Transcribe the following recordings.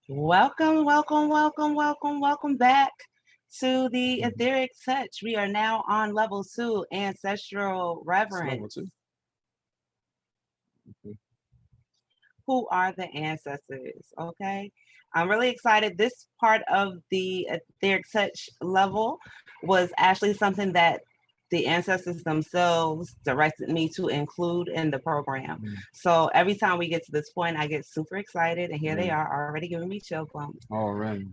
Welcome, welcome, welcome, welcome, welcome back to the Etheric Touch. We are now on level 2, ancestral reverence. Who are the ancestors? Okay, I'm really excited. This part of the Etheric Touch level was actually something that the ancestors themselves directed me to include in the program. So every time we get to this point, I get super excited, and here they are already giving me chill bumps. Already.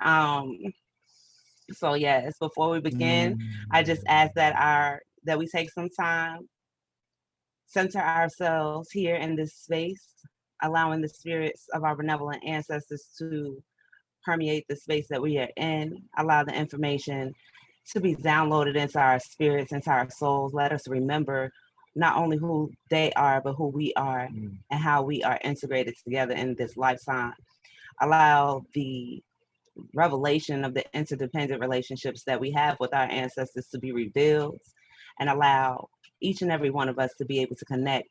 So yes, before we begin, I just ask that we take some time, center ourselves here in this space, allowing the spirits of our benevolent ancestors to permeate the space that we are in, allow the information to be downloaded into our spirits, into our souls. Let us remember not only who they are, but who we are and how we are integrated together in this lifetime. Allow the revelation of the interdependent relationships that we have with our ancestors to be revealed, and allow each and every one of us to be able to connect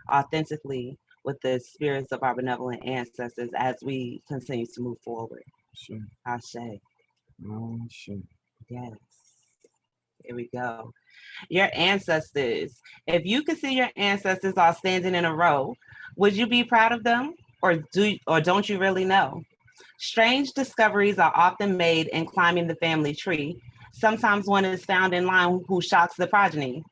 authentically with the spirits of our benevolent ancestors as we continue to move forward. Sure. Ashe. Oh, sure. Yes. Here we go. Your ancestors. If you could see your ancestors all standing in a row, would you be proud of them? Or don't you really know? Strange discoveries are often made in climbing the family tree. Sometimes one is found in line who shocks the progeny.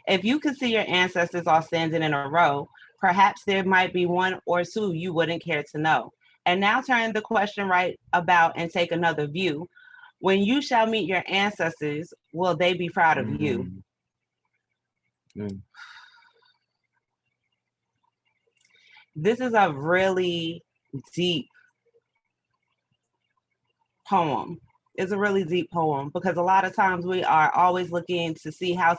If you could see your ancestors all standing in a row, perhaps there might be one or two you wouldn't care to know. And now turn the question right about and take another view. When you shall meet your ancestors, will they be proud of you? This is a really deep poem. It's a really deep poem because a lot of times we are always looking to see how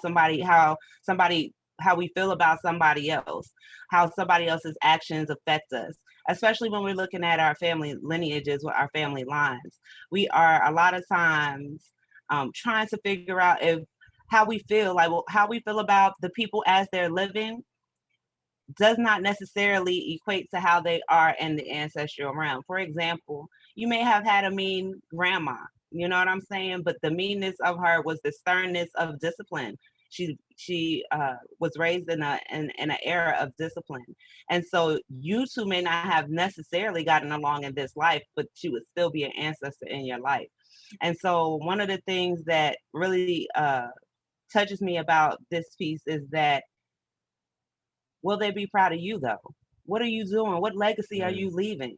we feel about somebody else, how somebody else's actions affect us, especially when we're looking at our family lineages with our family lines. We are a lot of times trying to figure out how we feel about the people as they're living does not necessarily equate to how they are in the ancestral realm. For example, you may have had a mean grandma, you know what I'm saying? But the meanness of her was the sternness of discipline. She was raised in an era of discipline. And so you two may not have necessarily gotten along in this life, but she would still be an ancestor in your life. And so one of the things that really touches me about this piece is that, will they be proud of you though? What are you doing? What legacy are you leaving?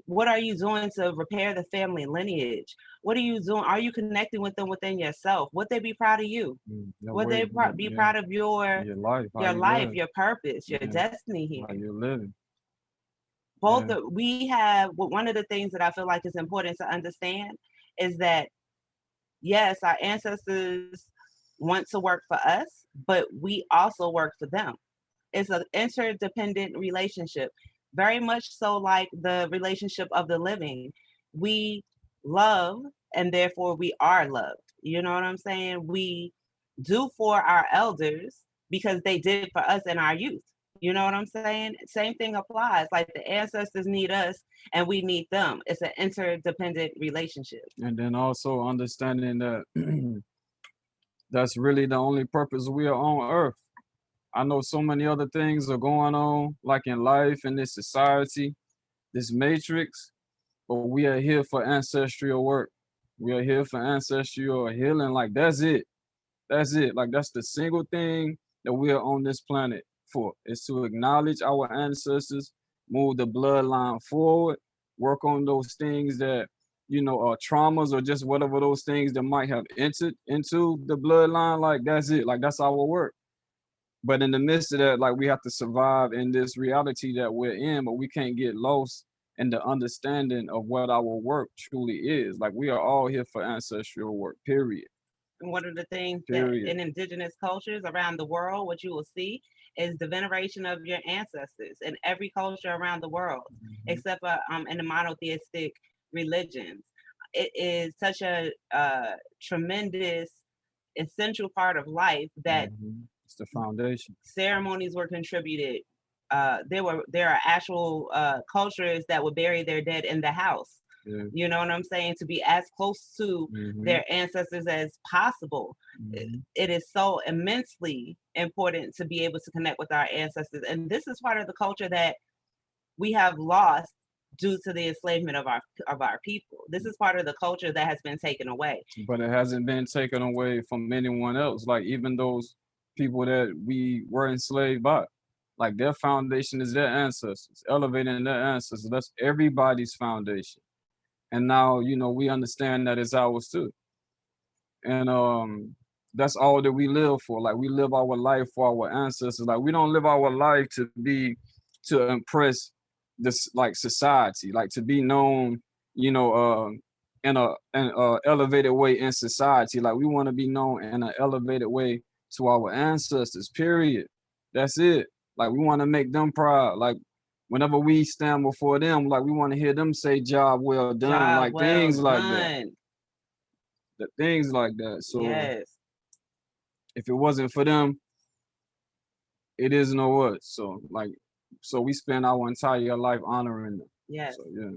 What are you doing to repair the family lineage? What are you doing? Are you connecting with them within yourself? Would they be proud of you? Would they be proud of your life, your purpose, your destiny here? How you living? One of the things that I feel like is important to understand is that, yes, our ancestors want to work for us, but we also work for them. It's an interdependent relationship, very much so like the relationship of the living. We love, and therefore we are loved. You know what I'm saying? We do for our elders because they did for us in our youth. You know what I'm saying? Same thing applies. Like the ancestors need us and we need them. It's an interdependent relationship. And then also understanding that that's really the only purpose we are on earth. I know so many other things are going on, like in life, in this society, this matrix, but we are here for ancestral work. We are here for ancestral healing. Like, that's it. That's it. Like, that's the single thing that we are on this planet for, is to acknowledge our ancestors, move the bloodline forward, work on those things that, are traumas or just whatever those things that might have entered into the bloodline. Like, that's it. Like, that's our work. But in the midst of that, like, we have to survive in this reality that we're in, but we can't get lost in the understanding of what our work truly is. Like, we are all here for ancestral work, period. And one of the things that in indigenous cultures around the world, what you will see is the veneration of your ancestors in every culture around the world, except for in the monotheistic religions. It is such a tremendous, essential part of life that It's the foundation. Ceremonies were contributed. There are actual cultures that would bury their dead in the house. Yeah. You know what I'm saying? To be as close to their ancestors as possible. It is so immensely important to be able to connect with our ancestors. And this is part of the culture that we have lost due to the enslavement of our people. This is part of the culture that has been taken away. But it hasn't been taken away from anyone else. Like even those people that we were enslaved by, like their foundation is their ancestors, elevating their ancestors. That's everybody's foundation. And now, you know, we understand that it's ours too. And that's all that we live for. Like we live our life for our ancestors. Like we don't live our life to impress this like society, like to be known, you know, in a elevated way in society. Like we want to be known in an elevated way to our ancestors, period. That's it. Like we want to make them proud. Like whenever we stand before them, like we want to hear them say job well done, Job like well things like done. that. The things like that. So yes. if it wasn't for them, it is no what. So like, so we spend our entire life honoring them. Yes. So yeah.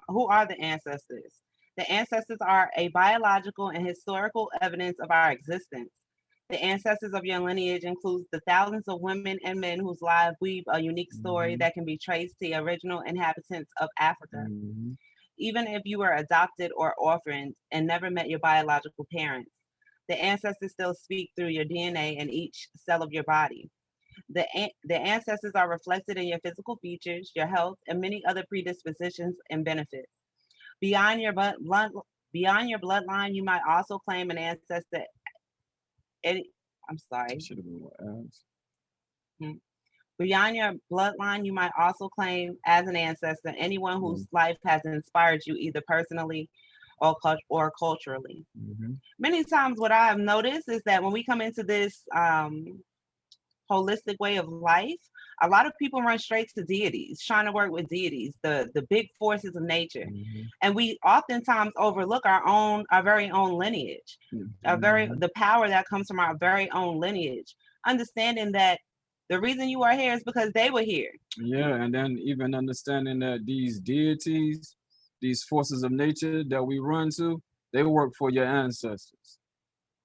Who are the ancestors? The ancestors are a biological and historical evidence of our existence. The ancestors of your lineage includes the thousands of women and men whose lives weave a unique story that can be traced to the original inhabitants of Africa. Even if you were adopted or orphaned and never met your biological parents, the ancestors still speak through your DNA and each cell of your body. The ancestors are reflected in your physical features, your health, and many other predispositions and benefits. Beyond your bloodline, you might also claim an ancestor. I'm sorry. Should have been what else. Beyond your bloodline, you might also claim as an ancestor anyone whose life has inspired you either personally or culturally. Many times what I have noticed is that when we come into this holistic way of life, a lot of people run straight to deities, trying to work with deities, the big forces of nature. And we oftentimes overlook our very own lineage, the power that comes from our very own lineage, understanding that the reason you are here is because they were here. Yeah, and then even understanding that these deities, these forces of nature that we run to, they work for your ancestors.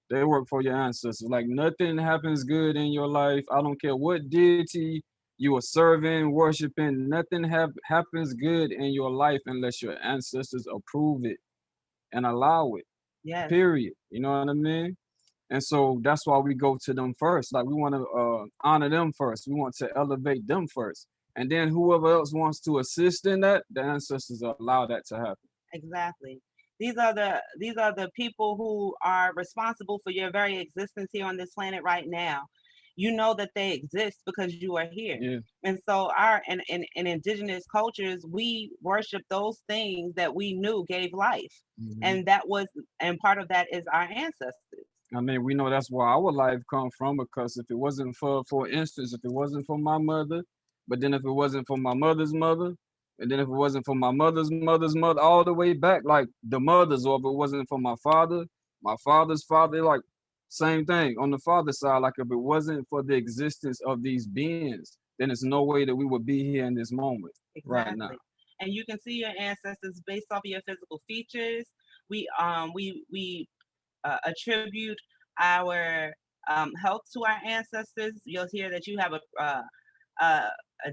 They work for your ancestors. Like nothing happens good in your life. I don't care what deity you are serving, worshiping, nothing happens good in your life unless your ancestors approve it and allow it. Yes. Period. You know what I mean? And so that's why we go to them first. Like we want to honor them first. We want to elevate them first. And then whoever else wants to assist in that, the ancestors allow that to happen. Exactly. These are the people who are responsible for your very existence here on this planet right now. You know that they exist because you are here. Yeah. And so in indigenous cultures, we worship those things that we knew gave life. And part of that is our ancestors. I mean, we know that's where our life come from, because if it wasn't for instance, if it wasn't for my mother, but then if it wasn't for my mother's mother, and then if it wasn't for my mother's mother's mother, all the way back, like the mothers, or if it wasn't for my father's father, like same thing on the father's side. Like if it wasn't for the existence of these beings, then there's no way that we would be here in this moment right now. And you can see your ancestors based off of your physical features. We attribute our health to our ancestors. You'll hear that you have a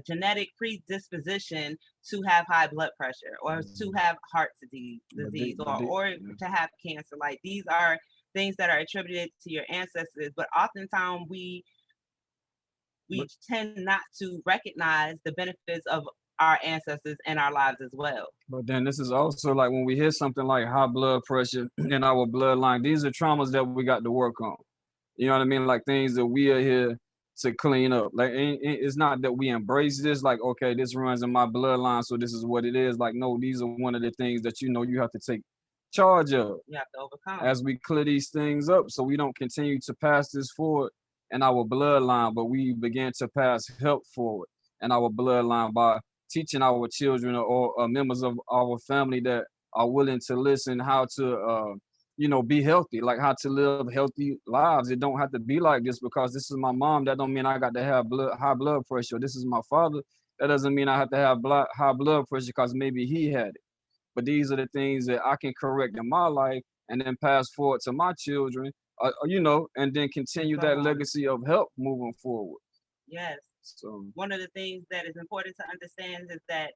genetic predisposition to have high blood pressure, or to have heart disease, or to have cancer. Like these are things that are attributed to your ancestors, but oftentimes we tend not to recognize the benefits of our ancestors in our lives as well. But then this is also like when we hear something like high blood pressure in our bloodline, these are traumas that we got to work on. You know what I mean? Like things that we are here to clean up. Like it's not that we embrace this, like, okay, this runs in my bloodline, so this is what it is. Like, no, these are one of the things that you have to take charge of. You have to overcome as we clear these things up, so we don't continue to pass this forward in our bloodline, but we begin to pass help forward in our bloodline by teaching our children or members of our family that are willing to listen how to you know, be healthy, like how to live healthy lives. It don't have to be like this because this is my mom. That don't mean I got to have high blood pressure. This is my father. That doesn't mean I have to have high blood pressure because maybe he had it. But these are the things that I can correct in my life and then pass forward to my children, you know, and then and continue so that on. legacy of help moving forward. Yes. So, One of the things that is important to understand is that,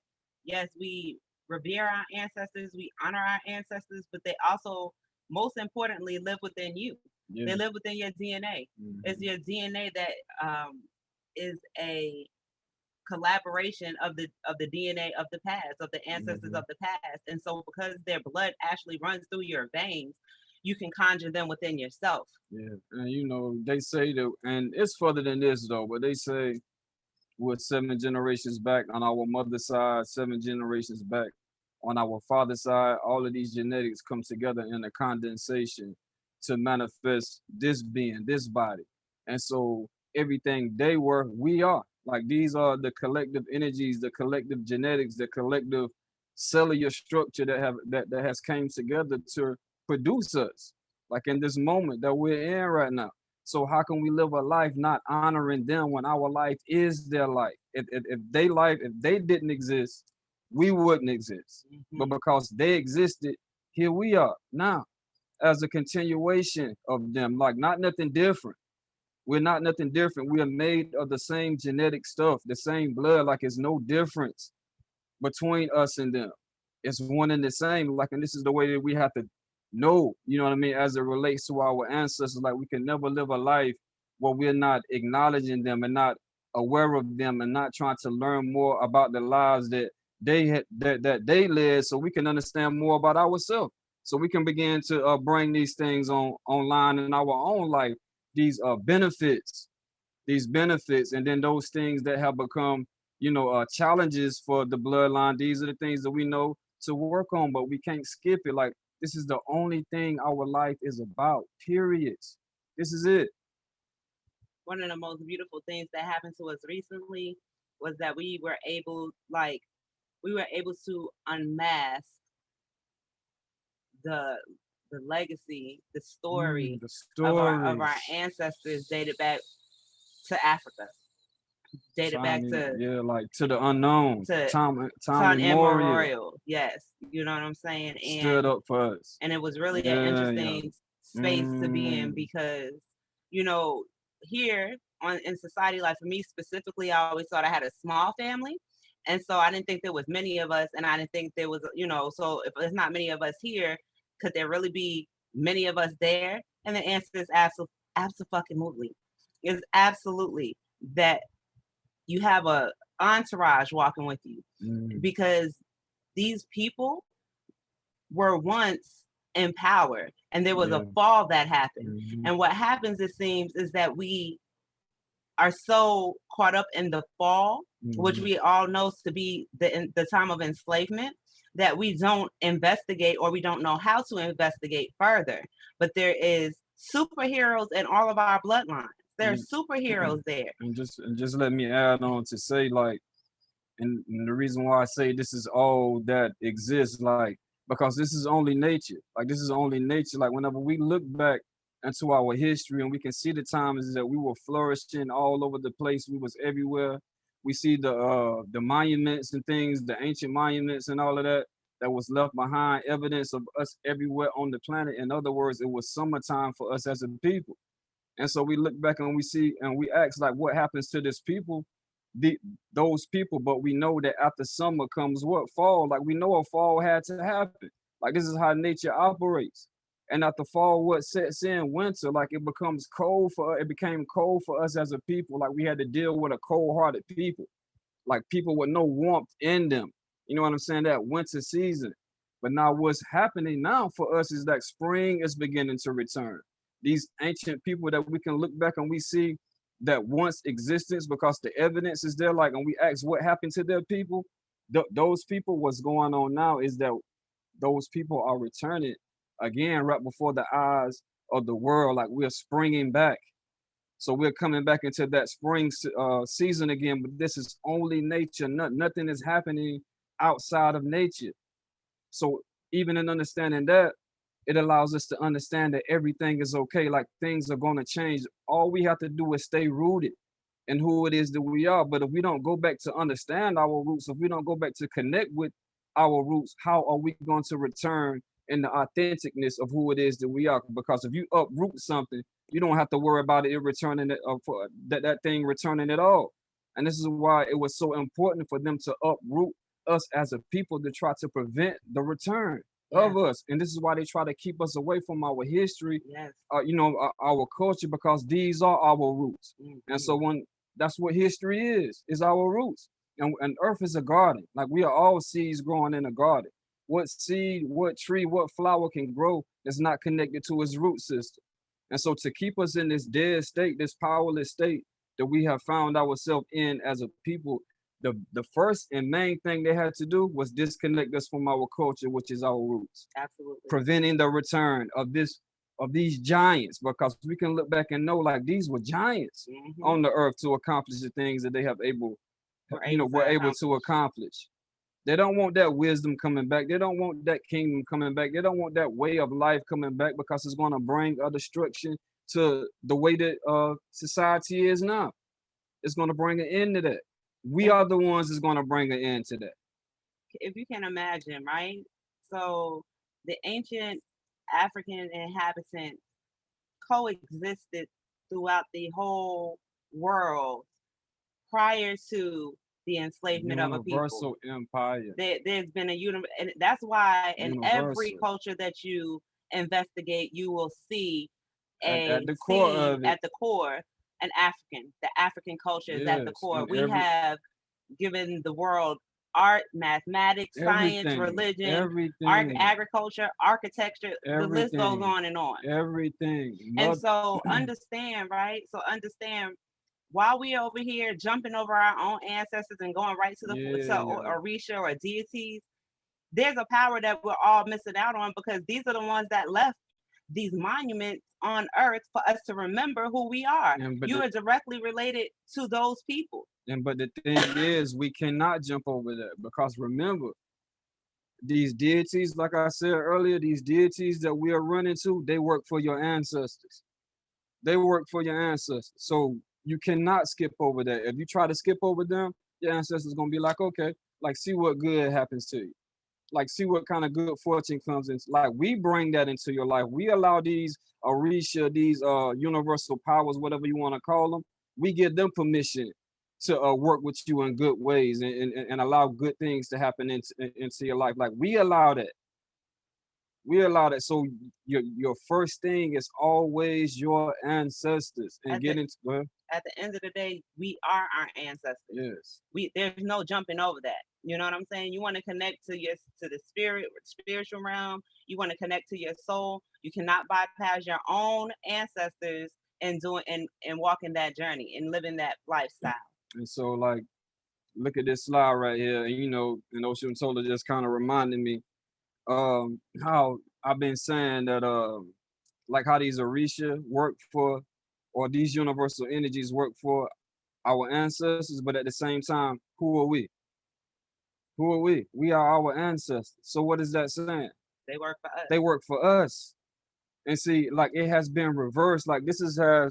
yes, we revere our ancestors, we honor our ancestors, but they also, most importantly, live within you. They yeah. live within your DNA. It's Hmm. your DNA that is a collaboration of the DNA of the past, of the ancestors Hmm. of the past. And so because their blood actually runs through your veins, you can conjure them within yourself. Yeah. And, you know, they say that, and it's further than this, though, but they say we're 7 generations back on our mother's side, 7 generations back on our father's side. All of these genetics come together in a condensation to manifest this being, this body. And so everything they were, we are. Like these are the collective energies, the collective genetics, the collective cellular structure that has came together to produce us. Like in this moment that we're in right now. So how can we live a life not honoring them when our life is their life? If they didn't exist, we wouldn't exist. But Mm-hmm. because they existed, here we are now as a continuation of them. Like not nothing different. We're not nothing different. We are made of the same genetic stuff, the same blood. Like it's no difference between us and them. It's one and the same. Like, and this is the way that we have to know, you know what I mean, as it relates to our ancestors. Like, we can never live a life where we're not acknowledging them and not aware of them and not trying to learn more about the lives that they had that they led, so we can understand more about ourselves. So we can begin to bring these things online in our own life, these benefits, and then those things that have become, you know, challenges for the bloodline. These are the things that we know to work on, but we can't skip it. Like this is the only thing our life is about. Period. This is it. One of the most beautiful things that happened to us recently was that we were able to unmask the legacy, the story The of our stories. ancestors dated back to Africa, dated back Time, yeah, like to the unknown. to Time Ton immemorial. Immemorial. Yes, you know what I'm saying? Stood up for us. And it was really an Yeah, yeah. interesting space to be in Mm, because, you know, here in society, like for me specifically, I always thought I had a small family. And so I didn't think there was many of us, and I didn't think there was, you know, so if there's not many of us here, could there really be many of us there? And the answer is absolutely. Is absolutely that you have a entourage walking with you mm, because these people were once in power and there was a yeah. fall that happened. Hmm. And what happens, it seems, is that we are so caught up in the fall, which Hmm. we all know to be the time of enslavement, that we don't investigate or we don't know how to investigate further. But there is superheroes in all of our bloodlines. There are And, superheroes there. and just let me add on to say like, and the reason why I say this is all that exists, like because this is only nature. Like this is only nature. Like whenever we look back into our history and we can see the times that we were flourishing all over the place, we was everywhere. We see the monuments and things, the ancient monuments and all of that that was left behind, evidence of us everywhere on the planet. In other words, it was summertime for us as a people. And so we look back and we see and we ask like, what happens to this people, the, those people? But we know that after summer comes what? Fall. Like we know a fall had to happen. Like this is how nature operates. And after fall, what sets in? Winter. Like it becomes cold for it became cold for us as a people. Like we had to deal with a cold-hearted people, like people with no warmth in them. You know what I'm saying? That winter season. But now what's happening now for us is that spring is beginning to return. These ancient people that we can look back and we see that once existence because the evidence is there, like, and we ask what happened to their people. Those people, what's going on now is that those people are returning again right before the eyes of the world. Like we're springing back, so we're coming back into that spring season again, but this is only nature. Nothing is happening outside of nature. So even in understanding that, It allows us to understand that everything is okay, like things are going to change. All we have to do is stay rooted in who it is that we are. But if we don't go back to understand our roots, if we don't go back to connect with our roots, how are we going to return in the authenticness of who it is that we are? Because if you uproot something, you don't have to worry about it returning it, for that thing returning at all. And this is why it was so important for them to uproot us as a people, to try to prevent the return Yes. of us. And this is why they try to keep us away from our history, Yes. our culture, because these are our roots. And so Mhm. when that's what history is our roots. And earth is a garden. Like, we are all seeds growing in a garden. What seed, what tree, what flower can grow is not connected to its root system. And so to keep us in this dead state, this powerless state that we have found ourselves in as a people, the first and main thing they had to do was disconnect us from our culture, which is our roots, Absolutely. preventing the return of these giants, because we can look back and know, like, these were giants on the earth to accomplish the things that they have were able to accomplish. They don't want that wisdom coming back. They don't want that kingdom coming back. They don't want that way of life coming back, because it's going to bring a destruction to the way that society is now. It's going to bring an end to that. We are the ones that's going to bring an end to that. If you can imagine, right? So the ancient African inhabitants coexisted throughout the whole world prior to the enslavement of a people. Universal empire. There's been and that's why in every Universal. culture that you investigate, you will see At the core of it. at the core an African. The African culture is at the Yes. core. And We have given the world art, mathematics, science, religion, everything, agriculture, architecture. The list goes everything, on and on. everything. And so understand, right? So understand, while we are over here jumping over our own ancestors and going right to the Orisha or deities, there's a power that we're all missing out on, because these are the ones that left these monuments on earth for us to remember who we are. You are directly related to those people. But the thing is, we cannot jump over that, because remember, these deities, like I said earlier, these deities that we are running to, they work for your ancestors. They work for your ancestors. So you cannot skip over that. If you try to skip over them, your ancestors going to be like, okay, like, see what good happens to you. Like, see what kind of good fortune comes in. Like, we bring that into your life. We allow these Orisha, these universal powers, whatever you want to call them, we give them permission to work with you in good ways, and allow good things to happen into your life. Like, we allow that. We allow that. So your first thing is always your ancestors, and at the end of the day, we are our ancestors. Yes. There's no jumping over that. You know what I'm saying? You want to connect to the spiritual realm. You want to connect to your soul. You cannot bypass your own ancestors and walking that journey and living that lifestyle. And so, like, look at this slide right here, and and Osuntola just kind of reminded me how I've been saying that like, how these Orisha work for, or these universal energies work for our ancestors, but at the same time, who are we? Who are we? We are our ancestors. So what is that saying? They work for us. They work for us. And see, like, it has been reversed. Like, this is a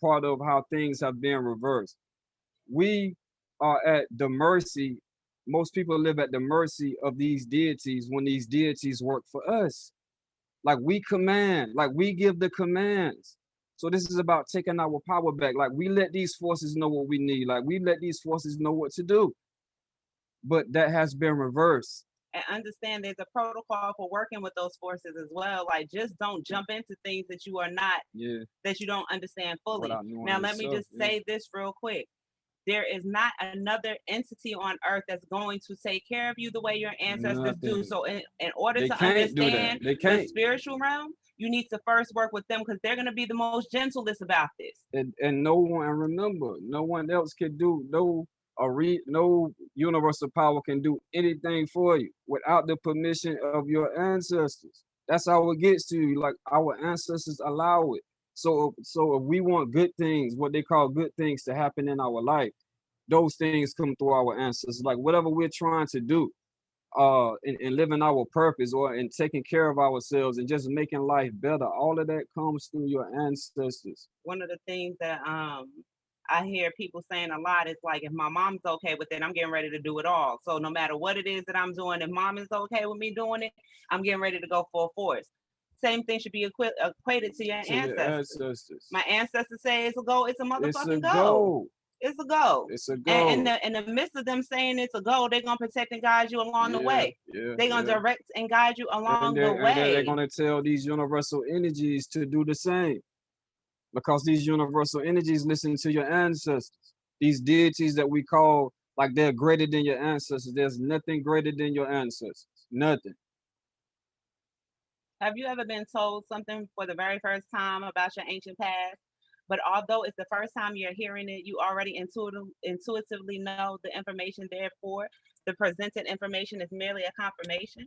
part of how things have been reversed. We are at the mercy. Most people live at the mercy of these deities when these deities work for us. Like, we command, like, we give the commands. So this is about taking our power back. Like, we let these forces know what we need. Like, we let these forces know what to do. But that has been reversed. And understand there's a protocol for working with those forces as well. Like, just don't jump into things that you are not, that you don't understand fully. Now, let me just say this real quick. There is not another entity on earth that's going to take care of you the way your ancestors do. So in order to understand the spiritual realm, you need to first work with them, because they're going to be the most gentlest about this. And no one else can do, no universal power can do anything for you without the permission of your ancestors. That's how it gets to you. Like, our ancestors allow it. So if we want good things, what they call good things, to happen in our life, those things come through our ancestors. Like, whatever we're trying to do, in living our purpose or in taking care of ourselves and just making life better. All of that comes through your ancestors. One of the things that I hear people saying a lot is like, if my mom's okay with it, I'm getting ready to do it all. So no matter what it is that I'm doing, if mom is okay with me doing it, I'm getting ready to go full force. Same thing should be equated to your To your ancestors. ancestors. My ancestors say it's a go, it's a It's a motherfucking go. go. It's a go. It's a And go. in the midst of them saying it's a go, they're gonna protect and guide you along the Yeah, way. yeah, They're gonna yeah. direct and guide you And along the they're way. gonna tell these universal energies to do the same. Because these universal energies listen to your ancestors. These deities that we call like they're greater than your ancestors. There's nothing greater than your ancestors. Nothing. Have you ever been told something for the very first time about your ancient past? But although it's the first time you're hearing it, you already intuitively know the information. Therefore, the presented information is merely a confirmation.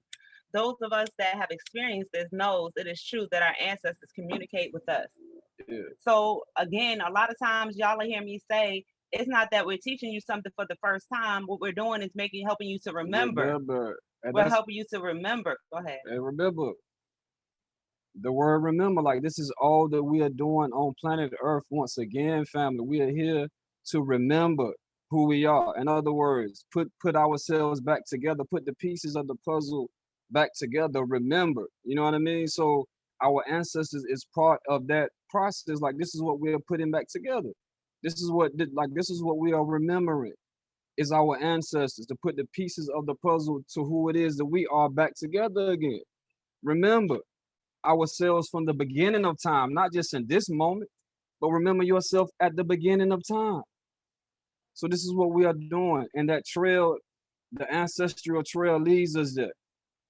Those of us that have experienced this knows it is true that our ancestors communicate with us. Yeah. So again, a lot of times y'all will hear me say, it's not that we're teaching you something for the first time. What we're doing is helping you to remember. Remember. And We're that's helping you to remember. Go ahead. and remember. The word remember, like this is all that we are doing on planet Earth once again, family. We are here to remember who we are. In other words, put ourselves back together, put the pieces of the puzzle back together, remember. You know what I mean? So our ancestors is part of that process. Like this is what we are putting back together. This is what we are remembering is our ancestors to put the pieces of the puzzle to who it is that we are back together again. Remember ourselves from the beginning of time, not just in this moment, but remember yourself at the beginning of time. So this is what we are doing. And that trail, the ancestral trail leads us there.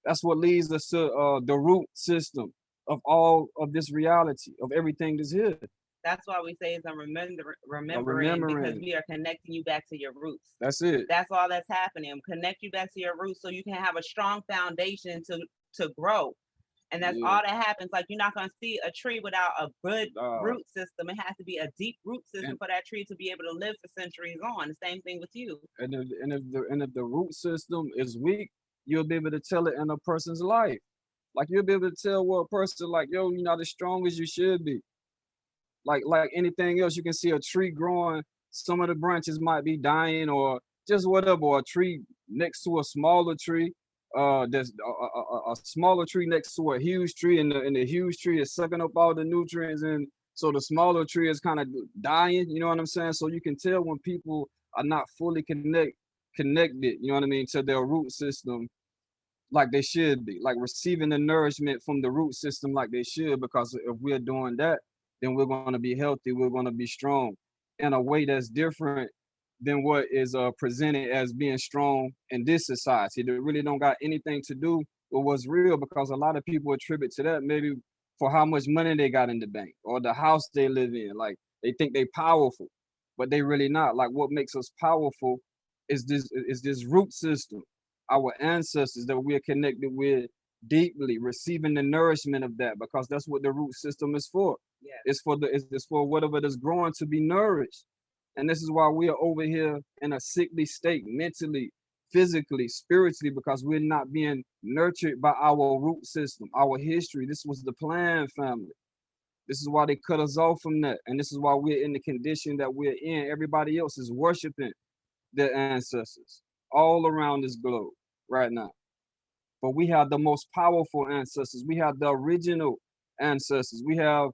That's what leads us to the root system of all of this reality, of everything that's here. That's why we say it's a remembering, because Remembering. we are connecting you back to your roots. That's it. That's all that's happening. Connect you back to your roots so you can have a strong foundation to grow. And that's Yeah. all that happens. Like you're not gonna see a tree without a good root system. It has to be a deep root system for that tree to be able to live for centuries on. The same thing with you. And if the root system is weak, you'll be able to tell it in a person's life. Like you'll be able to tell what a person like, yo, you're not as strong as you should be. Like anything else, you can see a tree growing. Some of the branches might be dying or just whatever. Or a tree next to a smaller tree. There's a smaller tree next to a huge tree, and the huge tree is sucking up all the nutrients, and so the smaller tree is kind of dying. You know what I'm saying? So you can tell when people are not fully connected. You know what I mean, to their root system like they should be, like receiving the nourishment from the root system like they should, because if we're doing that, then we're going to be healthy, we're going to be strong in a way that's different than what is presented as being strong in this society that really don't got anything to do with what's real, because a lot of people attribute to that maybe for how much money they got in the bank or the house they live in. Like they think they powerful, but they really not. Like what makes us powerful is this root system, our ancestors that we're connected with deeply, receiving the nourishment of that, because that's what the root system is for. Yeah. It's for whatever that's growing to be nourished. And this is why we are over here in a sickly state, mentally, physically, spiritually, because we're not being nurtured by our root system, our history. This was the plan, family. This is why they cut us off from that. And this is why we're in the condition that we're in. Everybody else is worshiping their ancestors all around this globe right now. But we have the most powerful ancestors. We have the original ancestors. We have,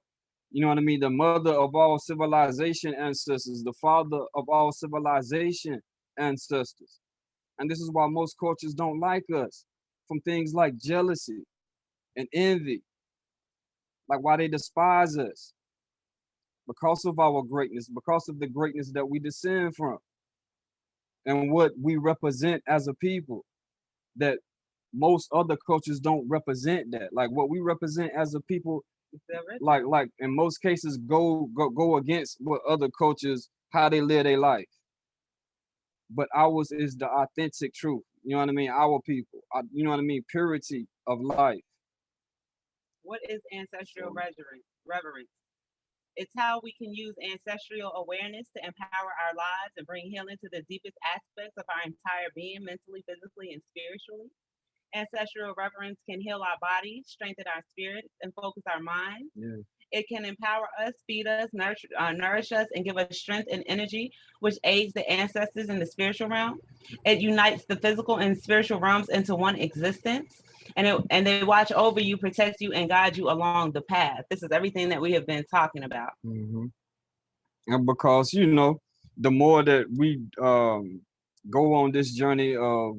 you know what I mean, the mother of all civilization ancestors, the father of all civilization ancestors. And this is why most cultures don't like us, from things like jealousy and envy, like why they despise us because of our greatness, because of the greatness that we descend from and what we represent as a people, that most other cultures don't represent that. Like what we represent as a people, like in most cases go against what other cultures, how they live their life. But ours is the authentic truth. You know what I mean? Our people, you know what I mean? Purity of life. What is ancestral reverence? It's how we can use ancestral awareness to empower our lives and bring healing to the deepest aspects of our entire being, mentally, physically, and spiritually. Ancestral reverence can heal our body, strengthen our spirits, and focus our mind. Yeah. It can empower us, feed us, nourish us, and give us strength and energy, which aids the ancestors in the spiritual realm. It unites the physical and spiritual realms into one existence. And they watch over you, protect you, and guide you along the path. This is everything that we have been talking about. Mm-hmm. And because, you know, the more that we go on this journey of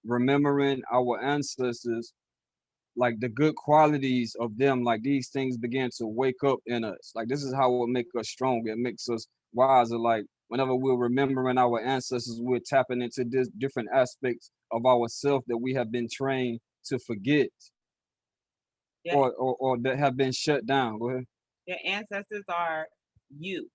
remembering our ancestors, like the good qualities of them, like these things begin to wake up in us. Like this is how it make us strong. It makes us wiser. Like whenever we're remembering our ancestors, we're tapping into this different aspects of ourself that we have been trained to forget, Yeah. or that have been shut down. Go ahead. Your ancestors are you.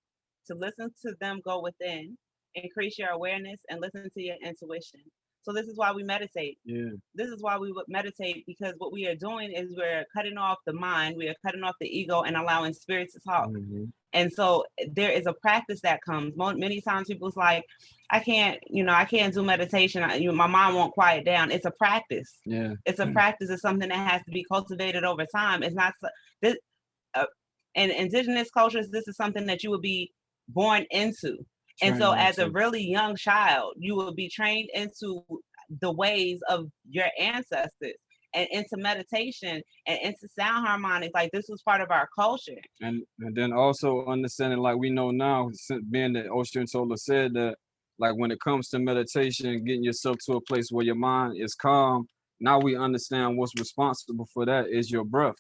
To listen to them go within, increase your awareness, and listen to your intuition. So this is why we meditate. Yeah. This is why we would meditate, because what we are doing is we're cutting off the mind, we are cutting off the ego and allowing spirit to talk. Mm-hmm. And so there is a practice that comes. Many times people's like, I can't do meditation. My mind won't quiet down. It's a practice. Yeah. It's a practice. It's something that has to be cultivated over time. It's not this. In indigenous cultures, this is something that you would be born into. And so as a really young child, you will be trained into the ways of your ancestors and into meditation and into sound harmonics. Like this was part of our culture. And then also understanding, like we know now, since being that Osuntola said that, like when it comes to meditation, getting yourself to a place where your mind is calm, now we understand what's responsible for that is your breath.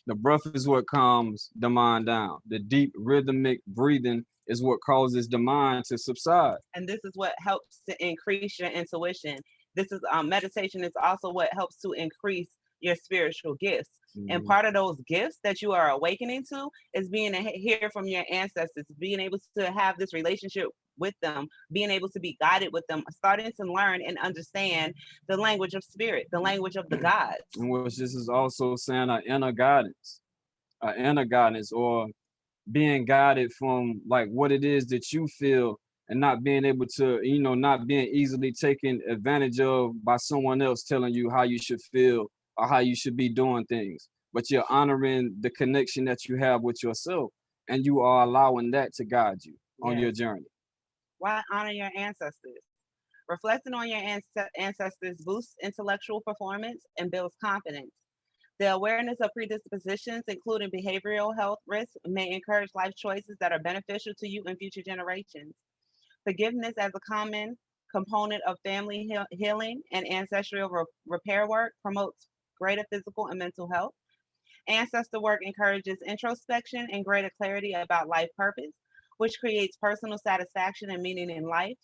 The breath is what calms the mind down. The deep rhythmic breathing is what causes the mind to subside. And this is what helps to increase your intuition. This is meditation is also what helps to increase your spiritual gifts. Mm-hmm. And part of those gifts that you are awakening to is being to hear from your ancestors, being able to have this relationship with them, being able to be guided with them, starting to learn and understand the language of spirit, the language of the gods. And which this is also saying an inner guidance, or being guided from like what it is that you feel, and not being able to, not being easily taken advantage of by someone else telling you how you should feel or how you should be doing things. But you're honoring the connection that you have with yourself, and you are allowing that to guide you on your journey. Why honor your ancestors? Reflecting on your ancestors boosts intellectual performance and builds confidence. The awareness of predispositions, including behavioral health risks, may encourage life choices that are beneficial to you and future generations. Forgiveness as a common component of family healing and ancestral repair work promotes greater physical and mental health. Ancestor work encourages introspection and greater clarity about life purpose, which creates personal satisfaction and meaning in life.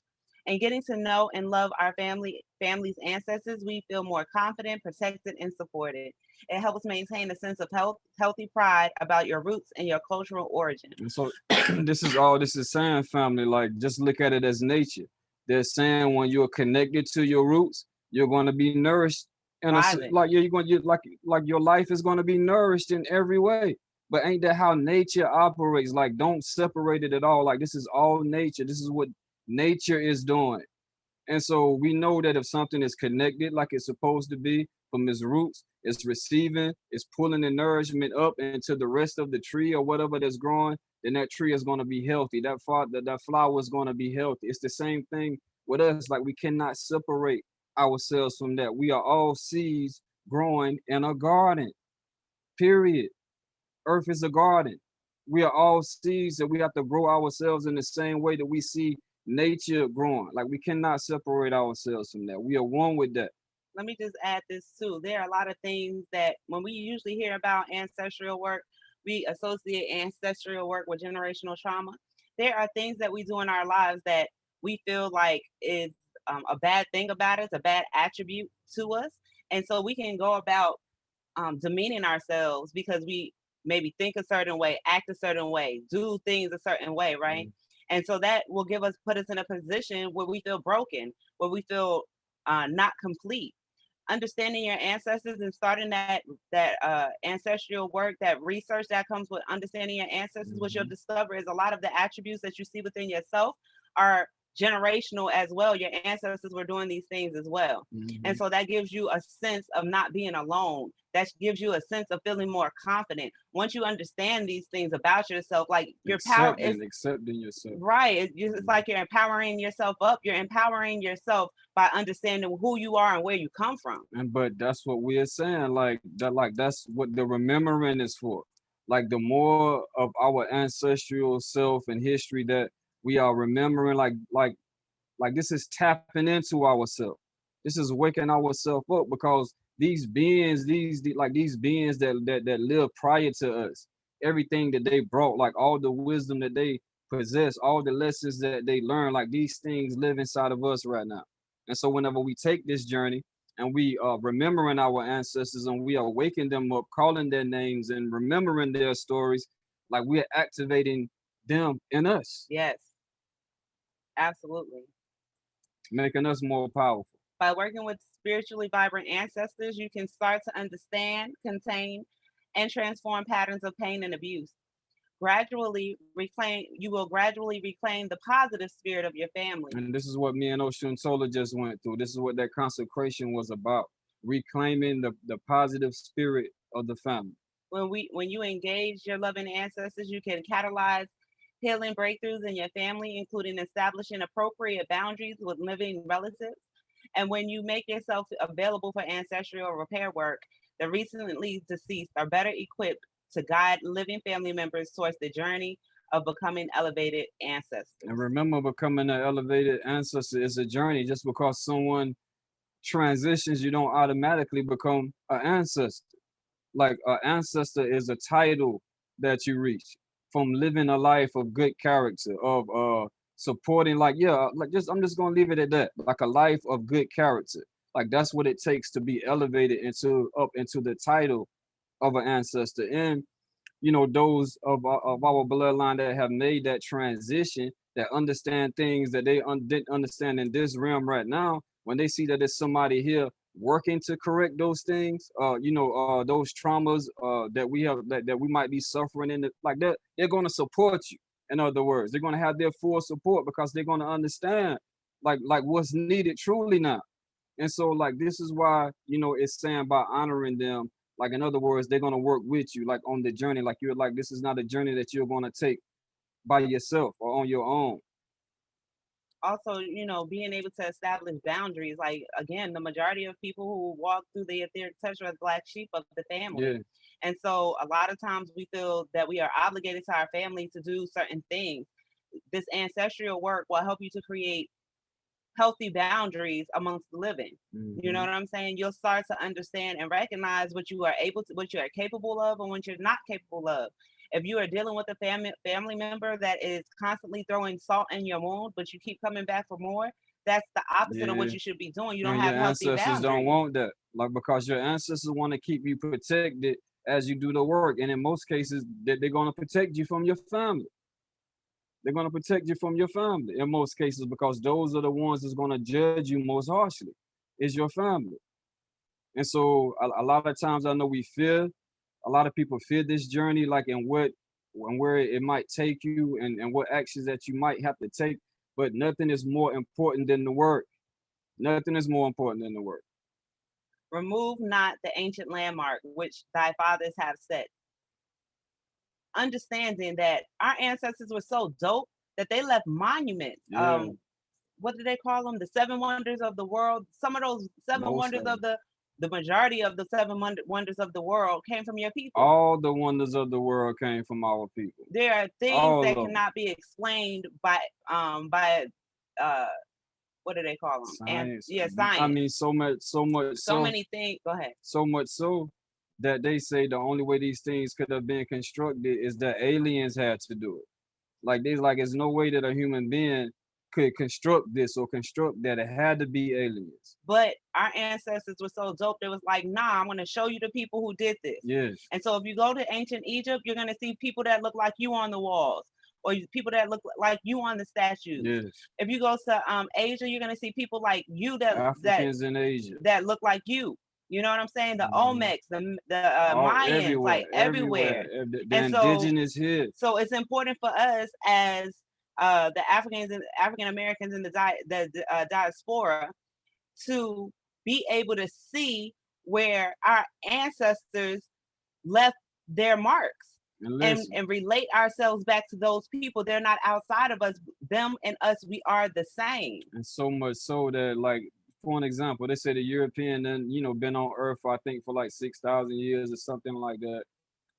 And getting to know and love our family's ancestors, we feel more confident, protected, and supported. It helps maintain a sense of healthy pride about your roots and your cultural origin. And so this is saying, family, like just look at it as nature. They're saying when you're connected to your roots, you're going to be nourished in like your life is going to be nourished in every way. But ain't that how nature operates? Like, don't separate it at all. Like, this is all nature. This is what nature is doing. And so we know that if something is connected like it's supposed to be from its roots, it's receiving, it's pulling the nourishment up into the rest of the tree or whatever that's growing, then that tree is going to be healthy. That flower is going to be healthy. It's the same thing with us. Like, we cannot separate ourselves from that. We are all seeds growing in a garden, period. Earth is a garden. We are all seeds that we have to grow ourselves in the same way that we see nature growing. Like, we cannot separate ourselves from that. We are one with that. Let me just add this too. There are a lot of things that when we usually hear about ancestral work, we associate ancestral work with generational trauma. There are things that we do in our lives that we feel like is a bad thing about us, a bad attribute to us. And so we can go about demeaning ourselves because we maybe think a certain way, act a certain way, do things a certain way, right? Mm-hmm. And so that will put us in a position where we feel broken, where we feel not complete. Understanding your ancestors and starting that ancestral work, that research that comes with understanding your ancestors, mm-hmm. what you'll discover is a lot of the attributes that you see within yourself are generational as well. Your ancestors were doing these things as well. And so that gives you a sense of not being alone. That gives you a sense of feeling more confident. Once you understand these things about yourself, like your power is accepting yourself. Right. It's like you're empowering yourself up. You're empowering yourself by understanding who you are and where you come from. But that's what we're saying. That's what the remembering is for. Like the more of our ancestral self and history that we are remembering, like this is tapping into ourselves. This is waking ourselves up, because these beings, these beings that live prior to us, everything that they brought, like all the wisdom that they possess, all the lessons that they learn, like these things live inside of us right now. And so whenever we take this journey and we are remembering our ancestors and we are waking them up, calling their names and remembering their stories, like we're activating them in us. Yes, absolutely. Making us more powerful. By working with spiritually vibrant ancestors, you can start to understand, contain, and transform patterns of pain and abuse. You will gradually reclaim the positive spirit of your family. And this is what me and Osuntola just went through. This is what that consecration was about. Reclaiming the positive spirit of the family. When you engage your loving ancestors, you can catalyze healing breakthroughs in your family, including establishing appropriate boundaries with living relatives. And when you make yourself available for ancestral repair work, the recently deceased are better equipped to guide living family members towards the journey of becoming elevated ancestors. And remember, becoming an elevated ancestor is a journey. Just because someone transitions, you don't automatically become an ancestor. Like an ancestor is a title that you reach from living a life of good character, of supporting, I'm just gonna leave it at that. Like a life of good character. Like that's what it takes to be elevated up into the title of an ancestor. And those of our bloodline that have made that transition, that understand things that they didn't understand in this realm right now, when they see that there's somebody here working to correct those things, those traumas that we have, that we might be suffering in, like that, they're going to support you. In other words, they're going to have their full support, because they're going to understand like what's needed truly now. And so like this is why it's saying by honoring them, like in other words, they're going to work with you, like on the journey. Like you're like, this is not a journey that you're going to take by yourself or on your own. Also, being able to establish boundaries. Like, again, the majority of people who walk through the etheric touch are the black sheep of the family. Yeah. And so a lot of times we feel that we are obligated to our family to do certain things. This ancestral work will help you to create healthy boundaries amongst the living. You know what I'm saying? You'll start to understand and recognize what you are capable of and what you're not capable of. If you are dealing with a family member that is constantly throwing salt in your wound, but you keep coming back for more, that's the opposite of what you should be doing. You don't have healthy boundaries. Your ancestors don't want that, like, because your ancestors want to keep you protected as you do the work, and in most cases, they're going to protect you from your family. They're going to protect you from your family in most cases, because those are the ones that's going to judge you most harshly, is your family. And so a lot of times I know a lot of people fear this journey, like in where it might take you, and what actions that you might have to take. But nothing is more important than the work. Nothing is more important than the work. Remove not the ancient landmark which thy fathers have set. Understanding that our ancestors were so dope that they left monuments. Yeah. What do they call them? The 7 wonders of the world. Some of those 7 wonders of the majority of the 7 wonders of the world came from your people. All the wonders of the world came from our people. There are things that cannot be explained by what do they call them? Science. Science. I mean, so many things. Go ahead. So much so that they say the only way these things could have been constructed is that aliens had to do it. Like there's no way that a human being could construct this or construct that. It had to be aliens. But our ancestors were so dope. They was like, nah, I'm going to show you the people who did this. Yes. And so if you go to ancient Egypt, you're going to see people that look like you on the walls, or people that look like you on the statues. Yes. If you go to Asia, you're going to see people like you Africans in Asia that look like you. You know what I'm saying? The Olmecs, the Mayans, everywhere, like everywhere. The indigenous here. So it's important for us as the Africans and African Americans in the diaspora to be able to see where our ancestors left their marks and relate ourselves back to those people. They're not outside of us. Them and us, we are the same. And so much so that, like, for an example, they say the European and been on Earth for, I think, for like 6,000 years or something like that.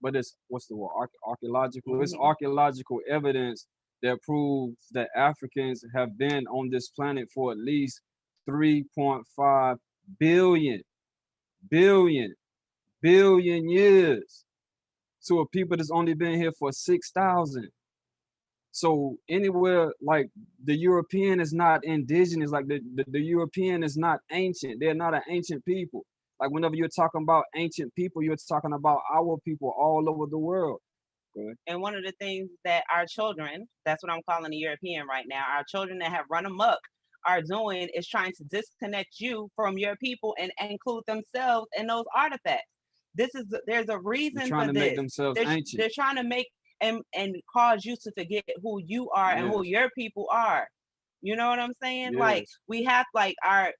But it's what's the word? Archaeological. It's archaeological evidence that proves that Africans have been on this planet for at least 3.5 billion years to a people that's only been here for 6,000. So anywhere, like, the European is not indigenous, like the European is not ancient. They're not an ancient people. Like, whenever you're talking about ancient people, you're talking about our people all over the world. And one of the things that our children, that's what I'm calling the European right now, our children that have run amok are doing is trying to disconnect you from your people and include themselves in those artifacts. There's a reason for this. Make themselves ancient. They're trying to make and cause you to forget who you are and who your people are. You know what I'm saying? Yes. Like, we have, like, our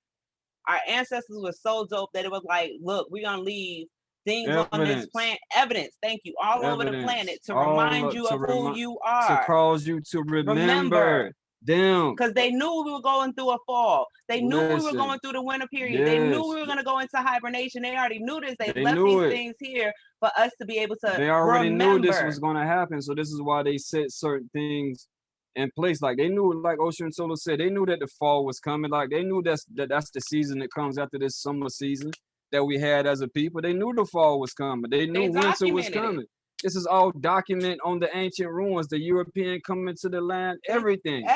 ancestors were so dope that it was like, look, we're gonna leave things on this planet, evidence, thank you, all over the planet to remind you of who you are, to cause you to remember them, because they knew we were going through a fall. They knew we were going through the winter period. They knew we were going to go into hibernation. They already knew this. They left these things here for us to be able to. They already knew this was going to happen, so this is why they set certain things in place. Like, they knew, like Osuntola said, they knew that the fall was coming. Like, they knew that's the season that comes after this summer season that we had as a people. They knew the fall was coming. They knew winter was coming. This is all documented on the ancient ruins, the European coming to the land, everything.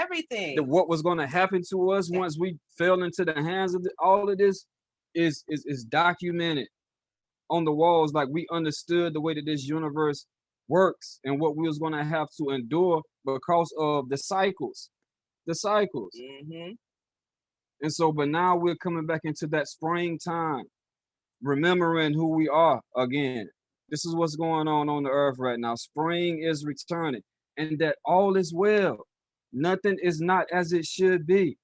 What was going to happen to us once we fell into the hands of all of this is documented on the walls. Like, we understood the way that this universe works and what we was going to have to endure because of the cycles. Mm-hmm. And so, but now we're coming back into that springtime, remembering who we are again. This is what's going on the earth right now. Spring is returning, and that all is well. Nothing is not as it should be.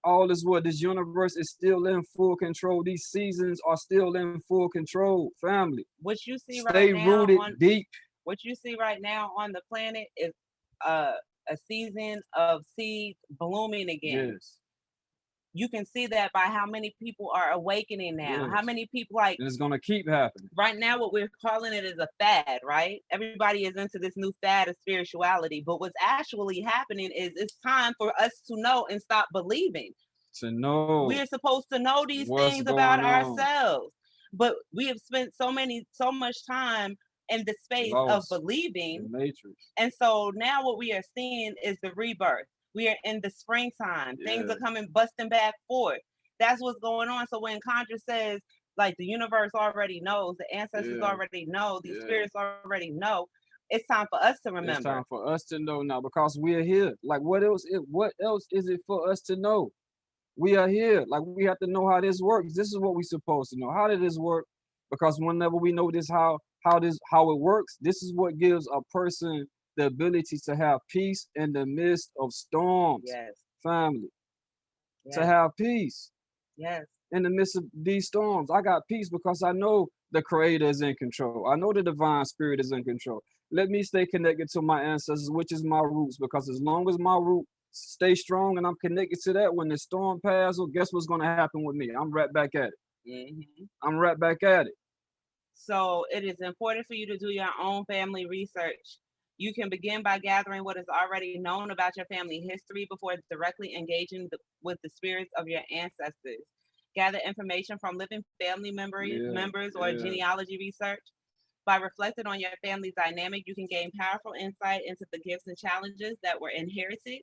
All is well. This universe is still in full control. These seasons are still in full control, family. What you see Stay right now rooted deep. What you see right now on the planet is a season of seeds blooming again. Yes. You can see that by how many people are awakening now. Yes. How many people, like, and it's gonna keep happening. Right now, what we're calling it is a fad, right? Everybody is into this new fad of spirituality, but what's actually happening is it's time for us to know and stop believing. To know. We're supposed to know these things about ourselves, but we have spent so much time in the space of believing. The matrix. And so now what we are seeing is the rebirth. We are in the springtime. Yeah. Things are coming busting back forth. That's what's going on. So when Conjure says, like, the universe already knows, the ancestors already know, these spirits already know, it's time for us to remember. It's time for us to know now, because we are here. Like, what else is it for us to know? We are here. Like, we have to know how this works. This is what we're supposed to know. How did this work? Because whenever we know this, how it works, this is what gives a person the ability to have peace in the midst of storms. Yes. Family. Yes. To have peace. Yes. In the midst of these storms. I got peace because I know the Creator is in control. I know the divine spirit is in control. Let me stay connected to my ancestors, which is my roots, because as long as my root stay strong and I'm connected to that, when the storm passes, well, guess what's going to happen with me? I'm right back at it. Mm-hmm. I'm right back at it. So it is important for you to do your own family research. You can begin by gathering what is already known about your family history before directly engaging with the spirits of your ancestors. Gather information from living family members or genealogy research. By reflecting on your family dynamic, you can gain powerful insight into the gifts and challenges that were inherited.